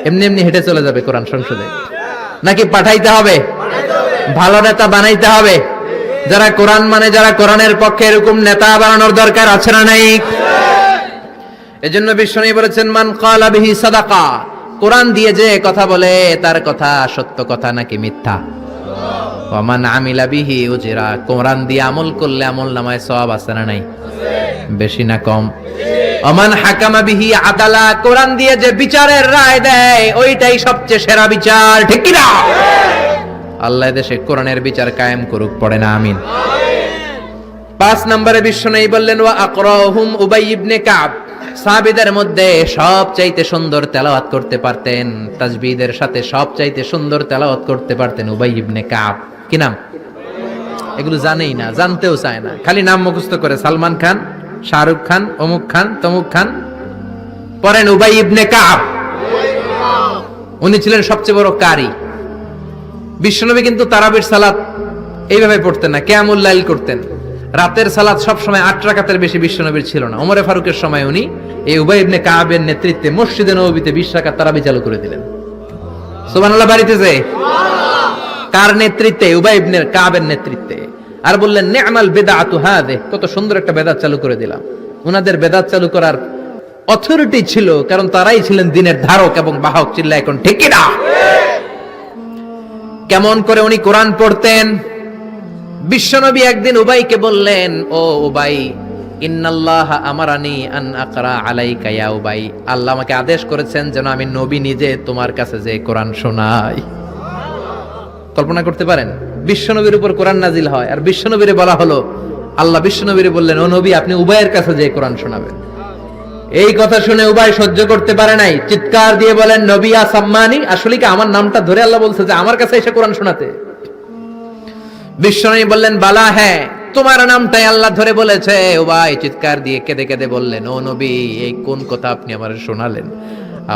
এমনি এমনি হেঁটে চলে যাবে কোরআন সংসদে, নাকি পাঠাইতে হবে? ভালো নেতা বানাইতে হবে। যারা কোরআন মানে, যারা কোরআনের পক্ষে, এরকম নেতা বানানোর দরকার আছে না নাই? এজন্য বিশ্বনবী বলেছেন মান ক্বালা বিহি সাদাকা, কোরআন দিয়ে যে কথা বলে তার কথা সত্য কথা নাকি মিথ্যা। ওয়া মান আমিলা বিহি উজরা, কোরআন দিয়ে আমল করলে আমল নামায় সওয়াব আছে না নাই? বেশি না কম? ওমান হাকামা বিহি আদালা, কোরআন দিয়ে যে বিচারের রায় দেয় ওইটাই সবচেয়ে সেরা বিচার। ঠিক কি না? আল্লাহ দেশে কোরআনের বিচার কায়েম করুক, পড়ে না আমিন। 5 নম্বরে বিশ্বনবী বললেন ওয়া আকরাহুম উবাই ইবনে কাব, সাহাবীদের মধ্যে সবচাইতে সুন্দর তেলাওয়াত করতে পারতেন, তাসবিহের সাথে সবচাইতে সুন্দর তেলাওয়াত করতে পারতেন উবাই ইবনে কাব। কি নাম? এগুলো জানেই না, জানতেও চায় না, খালি নাম মুখস্থ করে সালমান খান, শাহরুখ খান, অমুক খান, তমুক খান। পড়েন উবাই ইবনে কাব। উনি ছিলেন সবচেয়ে বড় কারি। বিশ্বনবী কিন্তু তারাবির সালাত এইভাবে পড়তেন না, কিয়ামুল লাইল করতেন। রাতের সালাত সব সময় 8 রাকাতের বেশি বিশ্বনবীর ছিল না। ওমরে ফারুকের সময় উনি এই উবাই ইবনে কাবের নেতৃত্বে মসজিদে নববীতে 20 রাকাত তারাবি চালু করে দিলেন। সুবহানাল্লাহ বাড়িতেছে? কার নেতৃত্বে? উবাই ইবনে কাবের নেতৃত্বে। আর বললেন নি'মাল বিদআতু হাযিহ, কত সুন্দর একটা বেদাত চালু করে দিলাম। উনাদের বেদাত চালু করার অথরিটি ছিল, কারণ তারাই ছিলেন দ্বীনের ধারক এবং বাহক। চিল্লায় এখন ঠিক কি না? কেমন করে উনি কোরআন পড়তেন? বিশ্বনবী একদিন উবাইকে বললেন, ও উবাই, ইন্নাল্লাহ আমারানি আন আকরা আলাইকা ইয়া উবাই, আল্লাহ আমাকে আদেশ করেছেন যেন আমি নবী নিজে তোমার কাছে যে কোরআন শোনাই। কল্পনা করতে পারেন? বিশ্বনবীর উপর কোরআন নাজিল হয়, আর বিশ্বনবীরে বলা হলো, আল্লাহ বিশ্বনবীরে বললেন ও নবী আপনি উবাইয়ের কাছে যে কোরআন শোনাবেন। এই কথা শুনে উবাই সহ্য করতে পারে নাই, চিৎকার দিয়ে বলেন নবী আসাম্মানি, আসলে কি আমার নামটা ধরে আল্লাহ বলছে যে আমার কাছে এসে কোরআন শোনাতে? বিশ্বনবী বললেন বালা, হ্যাঁ তোমার নামটাই আল্লাহ ধরে বলেছে। উবাই চিৎকার দিয়ে কেঁদে কেঁদে বললেন ও নবী এই কোন কথা আপনি আমারে শোনালেন?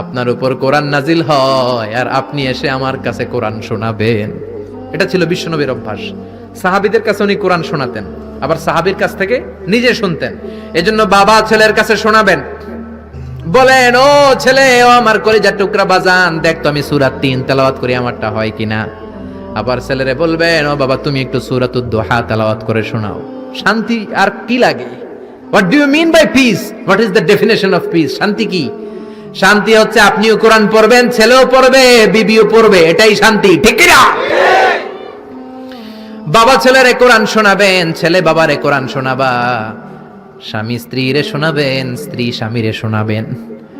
আপনার উপর কোরআন নাজিল হয় আর আপনি এসে আমার কাছে কোরআন শোনাবেন। এটা ছিল বিশ্বনবীর অভ্যাস। সাহাবীদের কাছে উনি কোরআন শোনাতেন, আবার সাহাবীর কাছ থেকে নিজে শুনতেন। এজন্য বাবা ছেলের কাছে শোনাবেন, বলেন ও ছেলে, ও আমার কলিজার টুকরা বাজান, দেখ তো আমি সূরা 3 তেলাওয়াত করি, আমারটা হয় কিনা। আবার ছেলেরে বলবেন ও বাবা তুমি একটু সূরাতুদ দুহা তেলাওয়াত করে শোনাও। শান্তি আর কি লাগে? What do you mean by peace? What is the definition of peace? শান্তি কি? শান্তি হচ্ছে আপনিও কোরআন পড়বেন, ছেলেও পড়বে, বিবিও পড়বে, এটাই শান্তি। ঠিক কি না? বাবা ছেলেরে কোরআন শোনাবেন, ছেলে বাবারে কোরআন শোনাবা, স্বামী স্ত্রীরে শোনাবেন, স্ত্রী স্বামীরে শোনাবেন,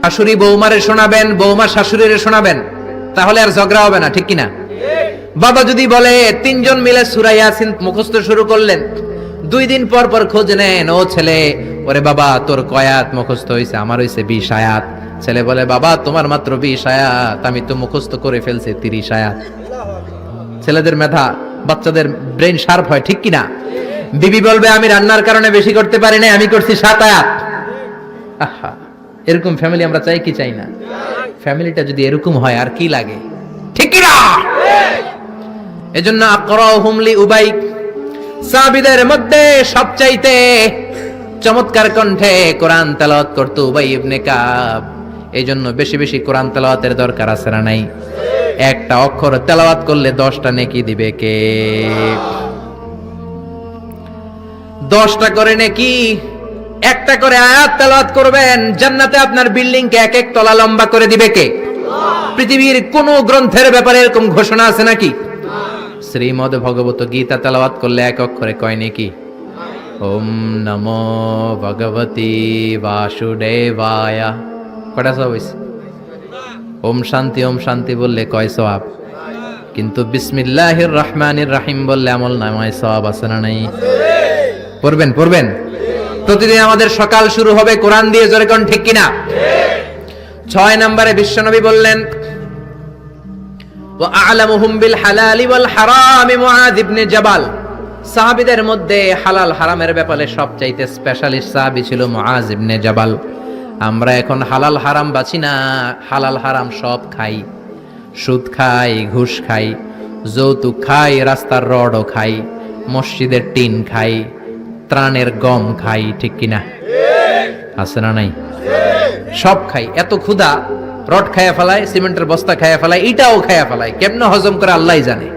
শাশুড়ি বৌমারে শোনাবেন, বৌমা শাশুড়িরে শোনাবেন, তাহলে আর ঝগড়া হবে না। ঠিক কিনা? বাবা যদি বলে 3 জন মিলে সূরা ইয়াসিন মুখস্থ শুরু করলেন, 2 দিন পর পর খোঁজ নেন, ও ছেলে, ওরে বাবা তোর কয় আয়াত মুখস্থ হইছে? আমার হইছে 20 আয়াত। ছেলে বলে বাবা তোমার মাত্র 20 আয়াত, আমি তো মুখস্থ করে ফেলছি 30 আয়াত। ছেলেদের মেধা, বাচ্চাদের ব্রেন শার্প হয়। ঠিক কিনা? বিবি বলবে আমি রান্নার কারণে বেশি করতে পারি না, আমি করছি 7 আয়াত। আহা, এরকম ফ্যামিলি আমরা চাই কি চাই না? ফ্যামিলিটা যদি এরকম হয় আর কি লাগে, ঠিক কি না? এজন্য আকরাহুম লিউবাই, সাহাবীদের মধ্যে সবচাইতে চমৎকার কণ্ঠে কোরআন তেলাওয়াত করত উবাই ইবনে কাব। এজন্য বেশি বেশি কোরআন তেলাওয়াতের দরকার আছে না নাই? একটা অক্ষর তেলাওয়াত করলে 10টা নেকি দিবে কে? 10টা করে নেকি। একটা করে আয়াত তেলাওয়াত করবেন, জান্নাতে আপনার বিল্ডিং কে এক এক তলা লম্বা করে দিবে কে? পৃথিবীর কোন গ্রন্থের ব্যাপারে এরকম ঘোষণা আছে নাকি? শ্রীমদ ভগবত গীতা তেলাওয়াত করলে এক অক্ষরে কয় নেকি? ওম নমো ভগবতী বাসুদেবায়। কয়টা সওয়াব হইছে? ওম শান্তি বললে কয় সওয়াব? কিন্তু বিসমিল্লাহির রহমানির রহিম বললে আমল নামায় সওয়াব আছে না নাই? পড়বেন পড়বেন। প্রতিদিন আমাদের সকাল শুরু হবে কোরআন দিয়ে, জোরে কোন ঠিক কিনা? 6 নম্বরে বিশ্বনবী বললেন ওয়া আ'লামুহুম বিল হালালি ওয়াল হারামি মুআয ইবনে জাবাল। সাহাবীদের মধ্যে হালাল হারামের ব্যাপারে সবচাইতে স্পেশালিস্ট সাহাবী ছিল মুআয ইবনে জাবাল। আমরা এখন হালাল হারাম বাছি না, হালাল হারাম সব খাই। সুদ খাই, ঘুষ খাই, যৌতুক খাই, রাস্তার রডও খাই, মসজিদের টিন খাই, ত্রাণের গম খাই, ঠিক কিনা? আছে না নাই? সব খাই। এত ক্ষুধা, রড খায়া ফেলায়, সিমেন্টের বস্তা খায়া ফেলায়, ইটাও খায়া ফেলায়, কেমনে হজম করে আল্লাহই জানে।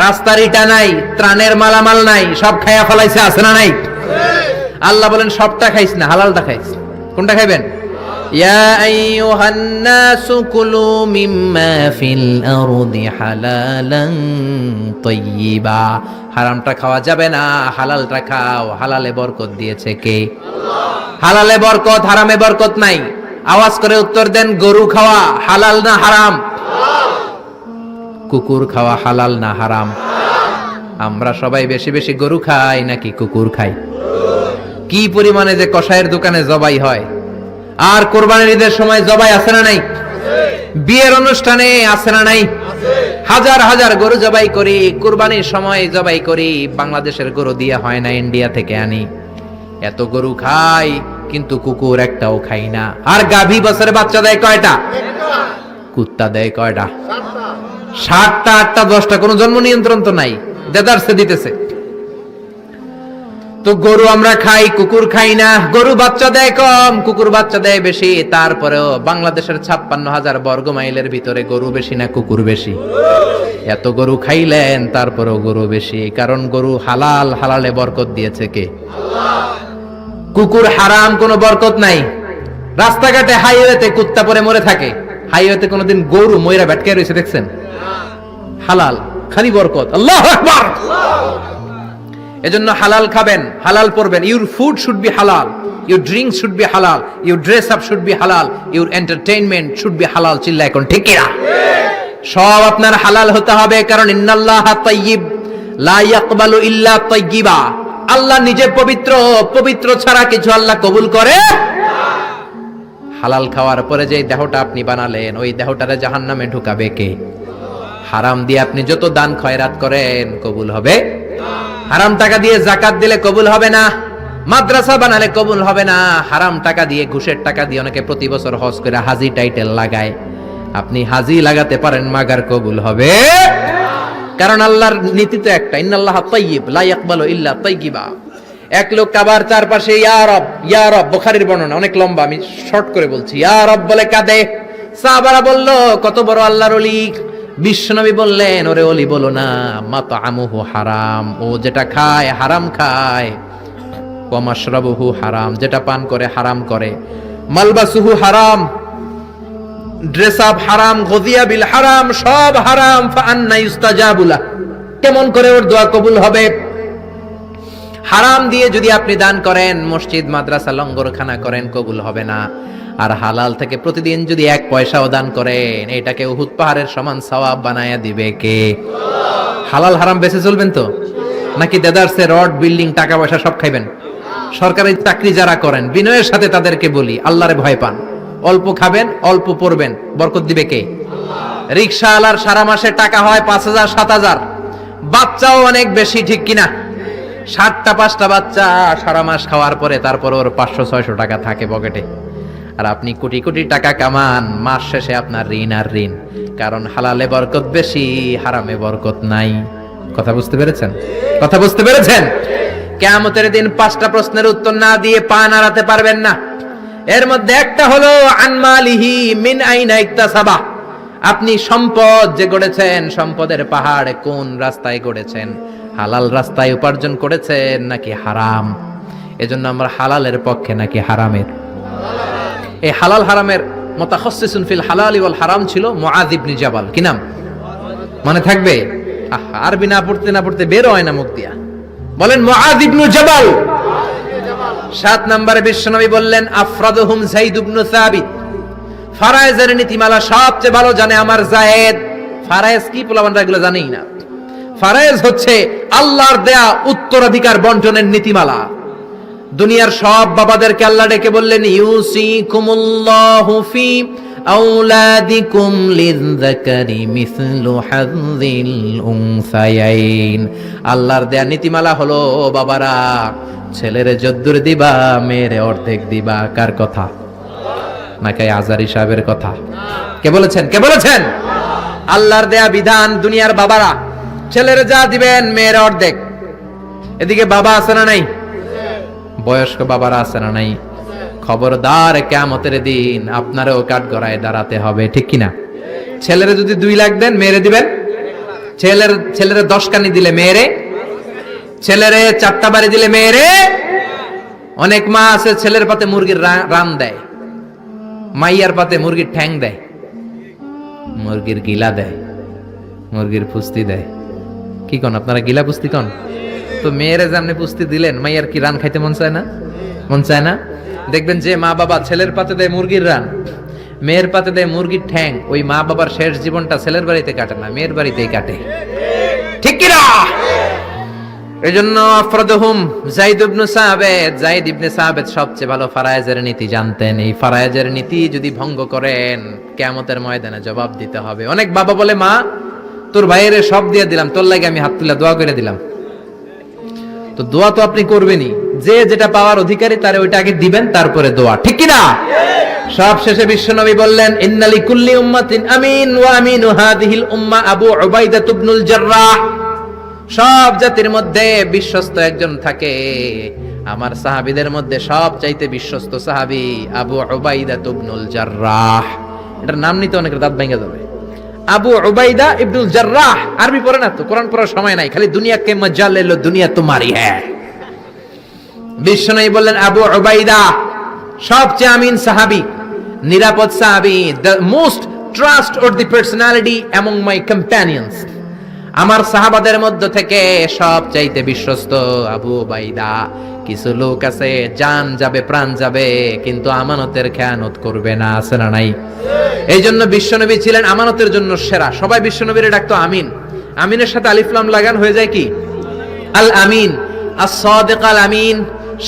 রাস্তার ইটা নাই, ত্রাণের মালামাল নাই, সব খায়া ফেলাইছে, আছে না নাই? আল্লাহ বলেন সবটা খাইস না, হালালটা খাইস। কোনটা খাইবেন? ইয়া আইয়ুহান নাসু কুলু মিম্মা ফিল আরদি হালালান তাইয়্যিবা। হারামটা খাওয়া যাবে না, হালালটা খাও। হালালে বরকত দিয়েছে কে? আল্লাহ। হালালে বরকত, হারামে বরকত নাই। আওয়াজ করে উত্তর দেন, গরু খাওয়া হালাল না হারাম? কুকুর খাওয়া হালাল না হারাম? আমরা সবাই বেশি বেশি গরু খাই নাকি কুকুর খাই? কি পরিমাণে যে কসাইয়ের দোকানে জবাই হয়, আর কোরবানির ঈদের সময় জবাই আছে না নাই? বিয়ের অনুষ্ঠানে আছে না নাই? হাজার হাজার গরু জবাই করি, কোরবানির সময় জবাই করি। বাংলাদেশের গরু দিয়ে হয় না, ইন্ডিয়া থেকে আনি। এত গরু খাই, কিন্তু কুকুর একটাও খাই না। আর গাভী বছরে বাচ্চা দেয় কয়টা? কুত্তা দেয় কয়টা? 7টা, 8টা, 10টা। কোনো জন্ম নিয়ন্ত্রণ তো নাই, দেদারসে দিতেছে। তো গরু আমরা খাই, কুকুর খাই না। গরু বাচ্চা দেয় কম, কুকুর বাচ্চা দেয় বেশি। তারপরেও বাংলাদেশের 56,000 বর্গ মাইলের ভিতরে গরু বেশি না কুকুর বেশি? এত গরু খাইলেন, তারপরেও গরু বেশি। কারণ গরু হালাল, হালালে বরকত দিয়েছে কে? আল্লাহ। কুকুর হারাম, কোনো বরকত নাই। রাস্তাঘাটে হাইওয়েতে কুত্তা পরে মরে থাকে, হাইওয়েতে কোনোদিন গরু ময়রা ভেটকে রয়েছে দেখছেন? হালাল, খালি বরকত। আল্লাহু আকবার। এজন্য হালাল খাবেন, হালাল পরবেন। ইউর ফুড শুড বি হালাল, ইউর ড্রিঙ্কস শুড বি হালাল, your dress up should be হালাল, ইউর এন্টারটেইনমেন্ট শুড বি হালাল। চিল্লা এখন ঠিক কিনা? সব আপনার হালাল হতে হবে, কারণ ইন্নাল্লাহা তাইয়্যিব লা ইয়াকবালু ইল্লা তাইয়্যিবা। আল্লাহ নিজে পবিত্র, পবিত্র ছাড়া কিছু আল্লাহ কবুল করে না। হালাল খাওয়ার পরে যে দেহটা আপনি বানালেন, ওই দেহটারে জাহান্নামে ঢুকাবে কে? হারাম দিয়ে আপনি যত দান খয়রাত করেন, কবুল হবে না। হারাম টাকা দিয়ে যাকাত দিলে কবুল হবে না, মাদ্রাসা বানালে কবুল হবে না। হারাম টাকা দিয়ে, ঘুষের টাকা দিয়ে অনেকে প্রতি বছর হজ করে হাজি টাইটেল লাগায়। আপনি হাজি লাগাতে পারেন, মাগার কবুল হবে না। কারণ আল্লাহর নীতি তো একটা, ইন্নাল্লাহা তাইয়্যিব লা ইয়াকবালু ইল্লা তাইয়্যিবা। এক লোক কাবার চারপাশে ইয়া রব, ইয়া রব, বুখারীর বর্ণনা, অনেক লম্বা, আমি শর্ট করে বলছি। ইয়া রব বলে কাঁদে। সাহাবারা বলল, কত বড় আল্লাহর ওলি। বিশ্বনবী বললেন, ওরে ওলি বলো না, মাতআমুহু হারাম, ও যেটা খায় হারাম খায়। ওয়া মাশরাবুহু হারাম, যেটা পান করে হারাম করে। মালবাসুহু হারাম, ড্রেস আপ হারাম, গদিয়া বিল হারাম, সব হারাম। ফাআন্না ইউস্তাজাবু লাহ, কেমন করে ওর দোয়া কবুল হবে? হারাম দিয়ে যদি আপনি দান করেন, মসজিদ মাদ্রাসা লঙ্গরখানা করেন, কবুল হবে না। আর হালাল থেকে প্রতিদিন যদি 1 পয়সাও দান করেন, এটাকে উহুদ পাহাড়ের সমান সওয়াব বানায়া দিবে কে? আল্লাহ। হালাল হারাম বেঁচে চলবেন তো, নাকি দেদারসে রড, বিল্ডিং, টাকা পয়সা সব খাইবেন? সরকারি চাকরি যারা করেন, বিনয়ের সাথে তাদেরকে বলি, আল্লাহরে ভয় পান। অল্প খাবেন, অল্প পড়বেন, বরকত দিবে কে? আল্লাহ। রিকশাওয়ালার সারা মাসে টাকা হয় 5,000 7,000, বাচ্চাও অনেক বেশি, ঠিক কিনা? 7টা 5টা বাচ্চা সারা মাস খাওয়ার পরে তারপর ওর 500-600 টাকা থাকে পকেটে, আর আপনি কোটি কোটি টাকা কামান, মাস শেষে আপনার ঋণ আর ঋণ। কারণ হালালে বরকত বেশি, হারামে বরকত নাই। কথা বুঝতে পেরেছেন? কথা বুঝতে পেরেছেন? কিয়ামতের দিন 5টা প্রশ্নের উত্তর না দিয়ে পা নাড়াতে পারবেন না। এর মধ্যে একটা হলো আনমালিহি মিন আইনা ইকতাসাবা। আপনি সম্পদ যে গড়েছেন, সম্পদের পাহাড় কোন রাস্তায় গড়েছেন? হালাল রাস্তায় উপার্জন করেছেন নাকি হারাম? এজন্য আমরা হালালের পক্ষে নাকি হারামের? এই হালাল হারামের মুতাখাসসিসুন ফিল হালালি ওয়াল হারাম ছিল মুআয ইবনে জাবাল। কি নাম মনে থাকবে? আরবি না পড়তে বের হয় না মুখ দিয়া। বলেন মুআয ইবনে জাবাল। 7 নম্বরে বিশ্বনবী বললেন আফরাদুহুম যায়েদ ইবনে সাবিত। ফারায়েজের নীতিমালা সবচেয়ে ভালো জানে আমার যায়েদ। ফারায়েজ কি পোলাবানরা এগুলো জানেই না। ফারায়েজ হচ্ছে আল্লাহর দেয়া উত্তরাধিকার বন্টনের নীতিমালা। দুনিয়ার সব বাবাদেরকে আল্লাহ ডেকে বললেন ইউসিকুমুল্লাহু ফি আওলাদিকুম লিযযাকারি মিসলু হাযযিল উনসায়াইন। আল্লাহর দেয়া নীতিমালা হলো বাবারা, ছেলেরে যদ্দুর দিবা, মেয়েরে অর্ধেক দিবা। কার কথা? নাকি আজারি সাহেবের কথা? কে বলেছেন? কে বলেছেন? আল্লাহর দেয়া বিধান। দুনিয়ার বাবারা ছেলেরে যা দিবেন, মেয়ের অর্ধেক। এদিকে বাবা আছে না নাই? বয়স্ক বাবারা আছে না নাই? খবরদার, কিয়ামতের দিন আপনারও কাঠগড়ায় দাঁড়াতে হবে, ঠিক কিনা? ছেলেরে যদি 2 লাখ দেন, মেয়েরে দিবেন? ছেলেরে 10 কানি দিলে মেয়েরে, ছেলেরে 4টা বাড়ি দিলে মেয়েরে। অনেক মা আছে ছেলের পাতে মুরগির রান দেয়, মাইয়ার পাতে মুরগির ঠ্যাং দেয়, মুরগির গিলা দেয়, মুরগির পুস্তি দেয়। কি কোন আপনারা? গিলা পুস্তি কোন? তো মেয়েরে যেমনি পুস্তি দিলেন, মাইয়ার কি রান খাইতে মন চায় না? মন চায় না? দেখবেন যে মা বাবা ছেলের পাতে দেয় মুরগির রান, মেয়ের পাতে দেয় মুরগির ঠ্যাং, ওই মা বাবার শেষ জীবনটা ছেলের বাড়িতে কাটে না, মেয়ের বাড়িতেই কাটে, ঠিক কিনা? এজন্য আফরাদুহুম যায়েদ ইবনে সাবিত। যায়েদ ইবনে সাবিত সবচেয়ে ভালো ফারায়েজের নীতি জানতেন। এই ফারায়েজের নীতি যদি ভঙ্গ করেন, কিয়ামতের ময়দানে জবাব দিতে হবে। অনেক বাবা বলে, মা তোর ভাইয়েরে সব দিয়ে দিলাম, তোর লাগে আমি হাত তুলে দোয়া করে দিলাম। তো দোয়া তো আপনি করবেনই, যে যেটা পাওয়ার অধিকারী তারে ওইটা আগে দিবেন, তারপরে দোয়া, ঠিক কিনা? সব শেষে বিশ্বনবী বললেন ইন্নালি কুল্লি উম্মাতিন আমিন ওয়া আমিনু হাদিহিল উম্মাহ আবু উবাইদা ইবনুল জাররাহ। সব জাতির মধ্যে বিশ্বস্ত একজন থাকে, আমার সাহাবীদের মধ্যে সবচাইতে বিশ্বস্ত সাহাবী আবু উবাইদা ইবনুল জাররাহ। এটার নাম নিতে অনেকের দাঁত ভেঙে যাবে। আবু উবাইদা ইবনুল জাররাহ। আরবি পড়ে না তো, কোরআন পড়ার সময় নাই, খালি দুনিয়া কে মজা লে লো, দুনিয়া তোমারি হ্যায়। বিশ্বনবী বললেন আবু উবাইদা সবচেয়ে আমিন সাহাবী, নিরাপদ সাহাবী, the most trustworthy personality among my companions। আমার সাহাবাদের মধ্যে থেকে সবচাইতে বিশ্বস্ত আবু উবাইদা। কিছু লোক আছে জান যাবে, প্রাণ যাবে, কিন্তু আমানতের খেয়ানত করবে না, আছে না নাই? এই জন্য বিশ্বনবী ছিলেন আমানতের জন্য সেরা। সবাই বিশ্বনবীরে ডাকতো আমিন। আমিনের সাথে আলিফ লাম লাগান হয়ে যায় কি? আল আমিন, as-সাদিক আল আমিন।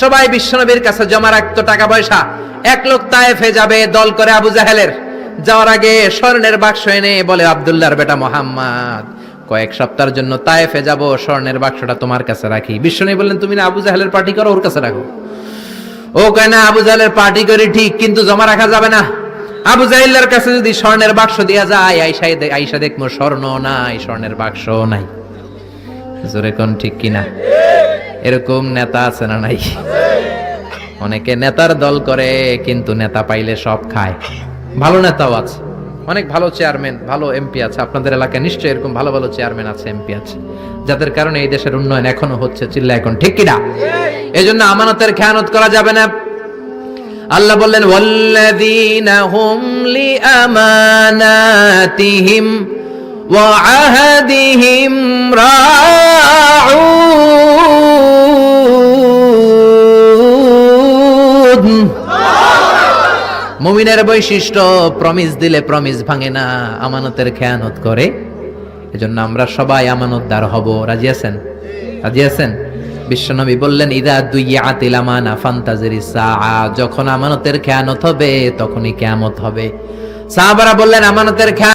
সবাই বিশ্বনবীর কাছে জমা রাখতো টাকা পয়সা। এক লোক তায়েফে যাবে দল করে আবু জাহেলের, যাওয়ার আগে স্বর্ণের বাক্স এনে বলে, আব্দুল্লাহর বেটা মোহাম্মদ, কয়েক সপ্তাহের জন্য তায়েফে যাব, স্বর্ণের বাক্সটা তোমার কাছে রাখি। বিশ্বনবী বললেন, তুমি না আবু জাহেলের পার্টি করো, ওর কাছে রাখো। ও কয় না, আবু জাহেলের পার্টি করি ঠিক, কিন্তু জমা রাখা যাবে না। আবু জাহেলের কাছে যদি স্বর্ণের বাক্স দেয়া যায়, আইসা দেখবো স্বর্ণ নাই, স্বর্ণের বাক্স নাই। জোরে কোন ঠিক কিনা? এরকম নেতা আছে না নাই? অনেকে নেতার দল করে, কিন্তু নেতা পাইলে সব খায়। ভালো নেতাও আছে, অনেক ভালো চেয়ারম্যান, ভালো এমপি আছে। আপনাদের এলাকায় নিশ্চয়ই এরকম ভালো ভালো চেয়ারম্যান আছে, এমপি আছে, যাদের কারণে এই দেশের উন্নয়ন এখনো হচ্ছে। চিল্লা এখন ঠিক কিনা? এই জন্য আমানতের খেয়ানত করা যাবে না। আল্লাহ বললেন ওয়াল্লাযীনা হুম লিআমানাতিহিম ওয়া আহাদিহিম রাউন। মুমিনের বৈশিষ্ট্য, প্রমিস দিলে প্রমিস ভাঙে না, আমানতের খেয়ানত করে। এজন্য আমরা সবাই আমানতদার হব। রাজি আছেন? রাজি আছেন? বিশ্বনবী বললেন ইদা দুইয়াতিল আমানা ফান্তাজিরিস সাআ। যখন আমানতের খেয়ানত হবে, তখনই কিয়ামত হবে। সাহাবারা বললেন আমানতের খেয়ানত